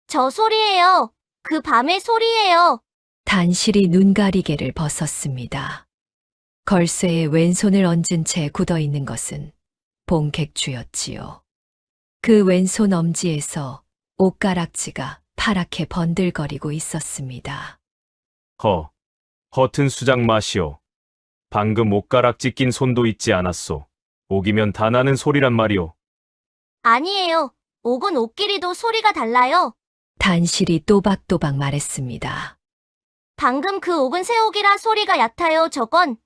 저 소리예요. 그 밤의 소리예요. 단실이 눈가리개를 벗었습니다. 걸쇠에 왼손을 얹은 채 굳어있는 것은 봉객주였지요. 그 왼손 엄지에서 옷가락지가 파랗게 번들거리고 있었습니다. 허튼 수작 마시오. 방금 옷가락지 낀 손도 있지 않았소. 옥이면 다 나는 소리란 말이오. 아니에요. 옥은 옥끼리도 소리가 달라요. 단실이 또박또박 말했습니다. 방금 그 옥은 새 옥이라 소리가 얕아요. 저건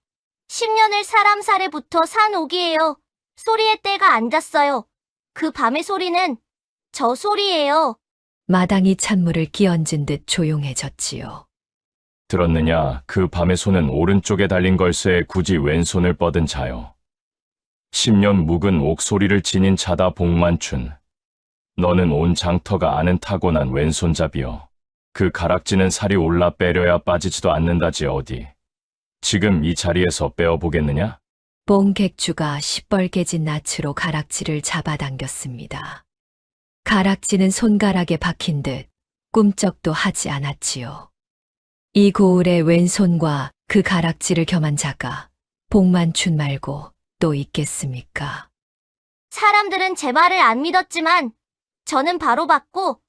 10년을 사람 살에 붙어 산 옥이에요. 소리의 때가 안 잤어요. 그 밤의 소리는 저 소리예요. 마당이 찬물을 끼얹은 듯 조용해졌지요. 들었느냐? 그 밤의 손은 오른쪽에 달린 걸쇠에 굳이 왼손을 뻗은 자요. 10년 묵은 옥소리를 지닌 자다 복만춘. 너는 온 장터가 아는 타고난 왼손잡이여. 그 가락지는 살이 올라 빼려야 빠지지도 않는다지 어디. 지금 이 자리에서 빼어보겠느냐? 봉객주가 시뻘개진 낯으로 가락지를 잡아당겼습니다. 가락지는 손가락에 박힌 듯 꿈쩍도 하지 않았지요. 이 고을의 왼손과 그 가락지를 겸한 자가 복만춘 말고 또 있겠습니까? 사람들은 제 말을 안 믿었지만 저는 바로 받고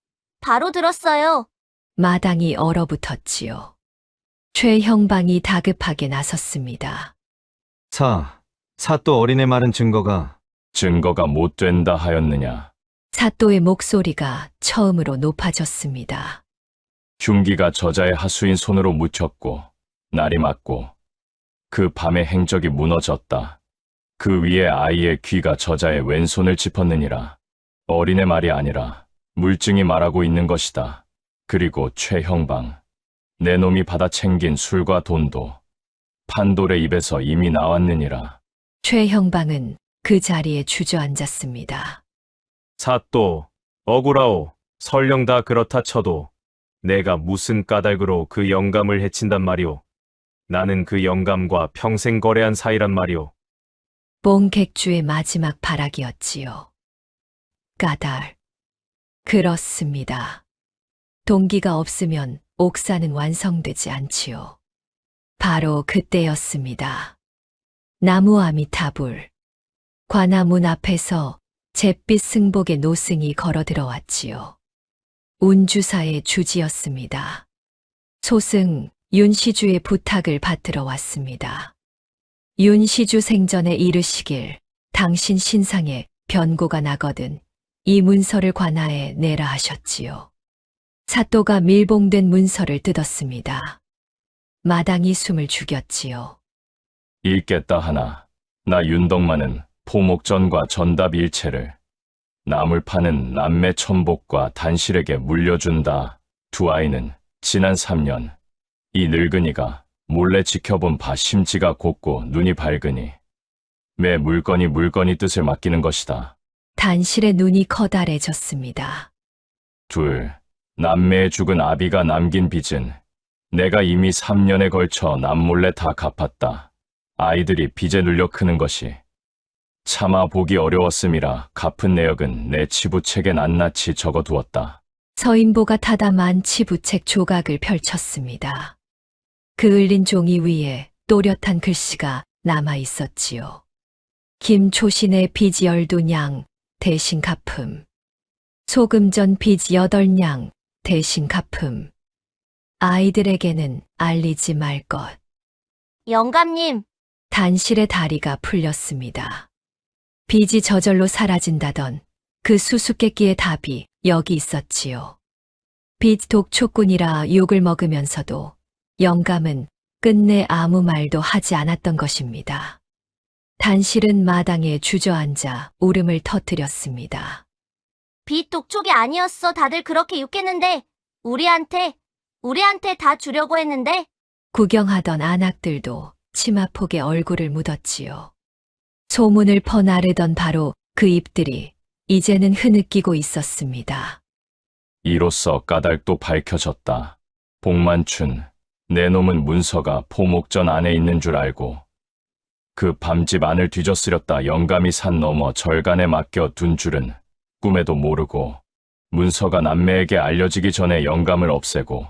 바로 들었어요. 마당이 얼어붙었지요. 최형방이 다급하게 나섰습니다. 사또 어린애 말은 증거가 증거가 못 된다 하였느냐? 사또의 목소리가 처음으로 높아졌습니다. 흉기가 저자의 하수인 손으로 묻혔고 날이 맞고 그 밤의 행적이 무너졌다. 그 위에 아이의 귀가 저자의 왼손을 짚었느니라. 어린애 말이 아니라 물증이 말하고 있는 것이다. 그리고 최형방, 내 놈이 받아 챙긴 술과 돈도 판돌의 입에서 이미 나왔느니라. 최형방은 그 자리에 주저앉았습니다. 사또, 억울하오. 설령 다 그렇다 쳐도 내가 무슨 까닭으로 그 영감을 해친단 말이오. 나는 그 영감과 평생 거래한 사이란 말이오. 뽕객주의 마지막 발악이었지요. 까닭. 그렇습니다. 동기가 없으면 옥사는 완성되지 않지요. 바로 그때였습니다. 나무 아미타불. 관아 문 앞에서 잿빛 승복의 노승이 걸어 들어왔지요. 운주사의 주지였습니다. 소승 윤시주의 부탁을 받들어 왔습니다. 윤시주 생전에 이르시길 당신 신상에 변고가 나거든 이 문서를 관아에 내라 하셨지요. 사또가 밀봉된 문서를 뜯었습니다. 마당이 숨을 죽였지요. 읽겠다 하나. 나 윤덕만은 포목전과 전답 일체를 나물 파는 남매 천복과 단실에게 물려준다. 두 아이는 지난 3년 이 늙은이가 몰래 지켜본 바 심지가 곱고 눈이 밝으니 매 물건이 뜻을 맡기는 것이다. 단실의 눈이 커다래졌습니다. 둘, 남매의 죽은 아비가 남긴 빚은 내가 이미 3년에 걸쳐 남몰래 다 갚았다. 아이들이 빚에 눌려 크는 것이 차마 보기 어려웠음이라 갚은 내역은 내 치부책에 낱낱이 적어두었다. 서인보가 타담한 치부책 조각을 펼쳤습니다. 그을린 종이 위에 또렷한 글씨가 남아 있었지요. 김초신의 빚 12냥 대신 갚음. 소금전 빚 8냥 대신 갚음. 아이들에게는 알리지 말 것. 영감님, 단실의 다리가 풀렸습니다. 빚이 저절로 사라진다던 그 수수께끼의 답이 여기 있었지요. 빚 독촉꾼이라 욕을 먹으면서도 영감은 끝내 아무 말도 하지 않았던 것입니다. 단실은 마당에 주저앉아 울음을 터뜨렸습니다. 빚 독촉이 아니었어. 다들 그렇게 욕했는데 우리한테 다 주려고 했는데. 구경하던 안악들도 치마폭에 얼굴을 묻었지요. 소문을 퍼나르던 바로 그 입들이 이제는 흐느끼고 있었습니다. 이로써 까닭도 밝혀졌다. 복만춘, 내 놈은 문서가 포목전 안에 있는 줄 알고 그 밤집 안을 뒤져쓰렸다 영감이 산 넘어 절간에 맡겨 둔 줄은 꿈에도 모르고 문서가 남매에게 알려지기 전에 영감을 없애고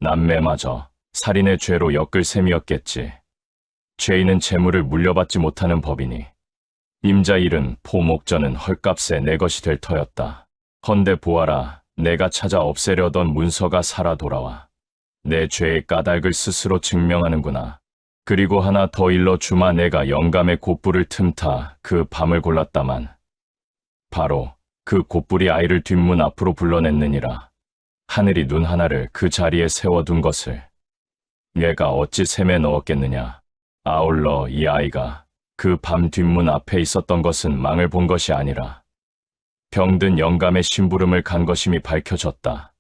남매마저 살인의 죄로 엮을 셈이었겠지. 죄인은 재물을 물려받지 못하는 법이니 임자 일은 포목전은 헐값에 내 것이 될 터였다. 헌데 보아라, 내가 찾아 없애려던 문서가 살아 돌아와 내 죄의 까닭을 스스로 증명하는구나. 그리고 하나 더 일러주마. 내가 영감의 곧불을 틈타 그 밤을 골랐다만 바로 그 곧불이 아이를 뒷문 앞으로 불러냈느니라. 하늘이 눈 하나를 그 자리에 세워둔 것을 얘가 어찌 셈에 넣었겠느냐. 아울러 이 아이가 그 밤 뒷문 앞에 있었던 것은 망을 본 것이 아니라 병든 영감의 심부름을 간 것임이 밝혀졌다.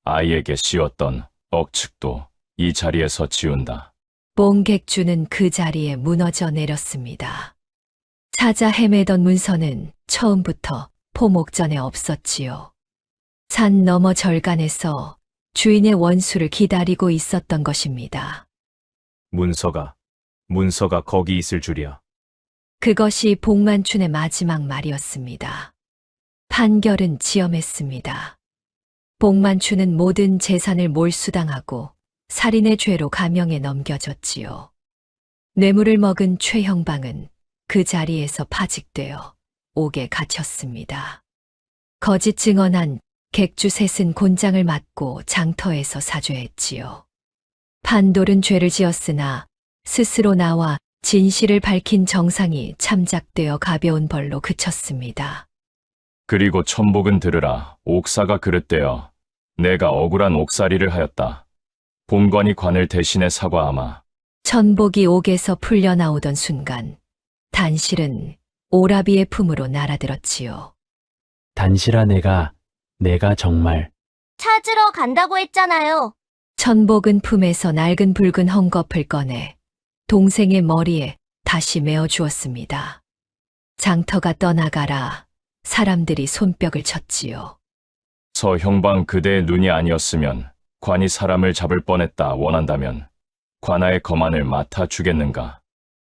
아이에게 씌웠던 억측도 이 자리에서 지운다. 뽕객주는 그 자리에 무너져 내렸습니다. 찾아 헤매던 문서는 처음부터 포목전에 없었지요. 산 너머 절간에서 주인의 원수를 기다리고 있었던 것입니다. 문서가 거기 있을 줄이야. 그것이 복만춘의 마지막 말이었습니다. 판결은 지엄했습니다. 복만춘은 모든 재산을 몰수당하고 살인의 죄로 감형에 넘겨졌지요. 뇌물을 먹은 최형방은 그 자리에서 파직되어 옥에 갇혔습니다. 거짓 증언한 객주 셋은 곤장을 맞고 장터에서 사죄했지요. 판돌은 죄를 지었으나 스스로 나와 진실을 밝힌 정상이 참작되어 가벼운 벌로 그쳤습니다. 그리고 천복은 들으라. 옥사가 그릇되어 내가 억울한 옥살이를 하였다. 본관이 관을 대신해 사과하마. 천복이 옥에서 풀려나오던 순간 단실은 오라비의 품으로 날아들었지요. 단실아, 내가 정말 찾으러 간다고 했잖아요. 천복은 품에서 낡은 붉은 헝겊을 꺼내 동생의 머리에 다시 메어 주었습니다. 장터가 떠나가라 사람들이 손뼉을 쳤지요. 서형방 그대의 눈이 아니었으면 관이 사람을 잡을 뻔했다. 원한다면 관아의 거만을 맡아주겠는가?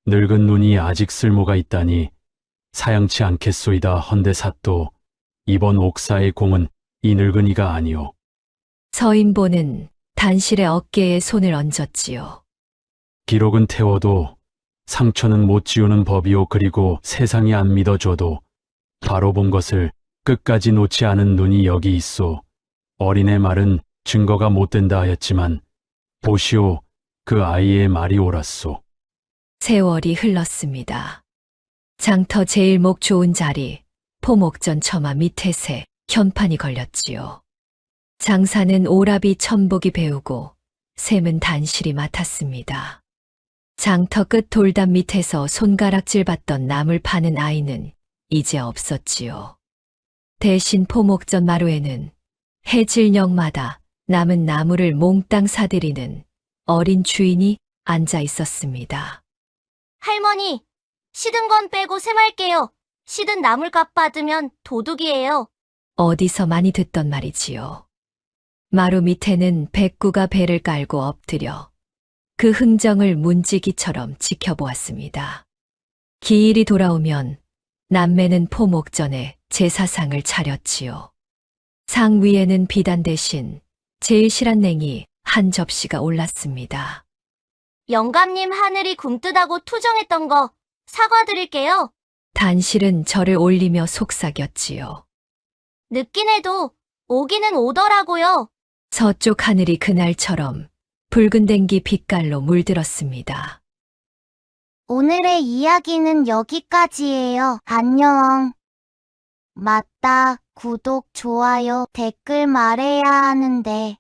늙은 눈이 아직 쓸모가 있다니 사양치 않겠소이다. 헌데 사또 이번 옥사의 공은 이 늙은이가 아니오. 서인보는 단실의 어깨에 손을 얹었지요. 기록은 태워도 상처는 못 지우는 법이오. 그리고 세상이 안 믿어줘도 바로 본 것을 끝까지 놓지 않은 눈이 여기 있소. 어린애 말은 증거가 못 된다 하였지만 보시오, 그 아이의 말이 옳았소. 세월이 흘렀습니다. 장터 제일 목 좋은 자리 포목전 처마 밑에새 현판이 걸렸지요. 장사는 오라비 천복이 배우고 셈은 단실이 맡았습니다. 장터 끝 돌담 밑에서 손가락질 받던 나물 파는 아이는 이제 없었지요. 대신 포목전 마루에는 해질녘마다 남은 나무를 몽땅 사들이는 어린 주인이 앉아 있었습니다. 할머니, 시든 건 빼고 셈할게요. 시든 나물값 받으면 도둑이에요. 어디서 많이 듣던 말이지요. 마루 밑에는 백구가 배를 깔고 엎드려 그 흥정을 문지기처럼 지켜보았습니다. 기일이 돌아오면 남매는 포목전에 제사상을 차렸지요. 상 위에는 비단 대신 제일 실한 냉이 한 접시가 올랐습니다. 영감님 하늘이 굼뜨다고 투정했던 거 사과드릴게요. 단실은 저를 올리며 속삭였지요. 늦긴 해도 오기는 오더라고요. 서쪽 하늘이 그날처럼 붉은 댕기 빛깔로 물들었습니다. 오늘의 이야기는 여기까지예요. 안녕. 맞다. 구독, 좋아요, 댓글 말해야 하는데.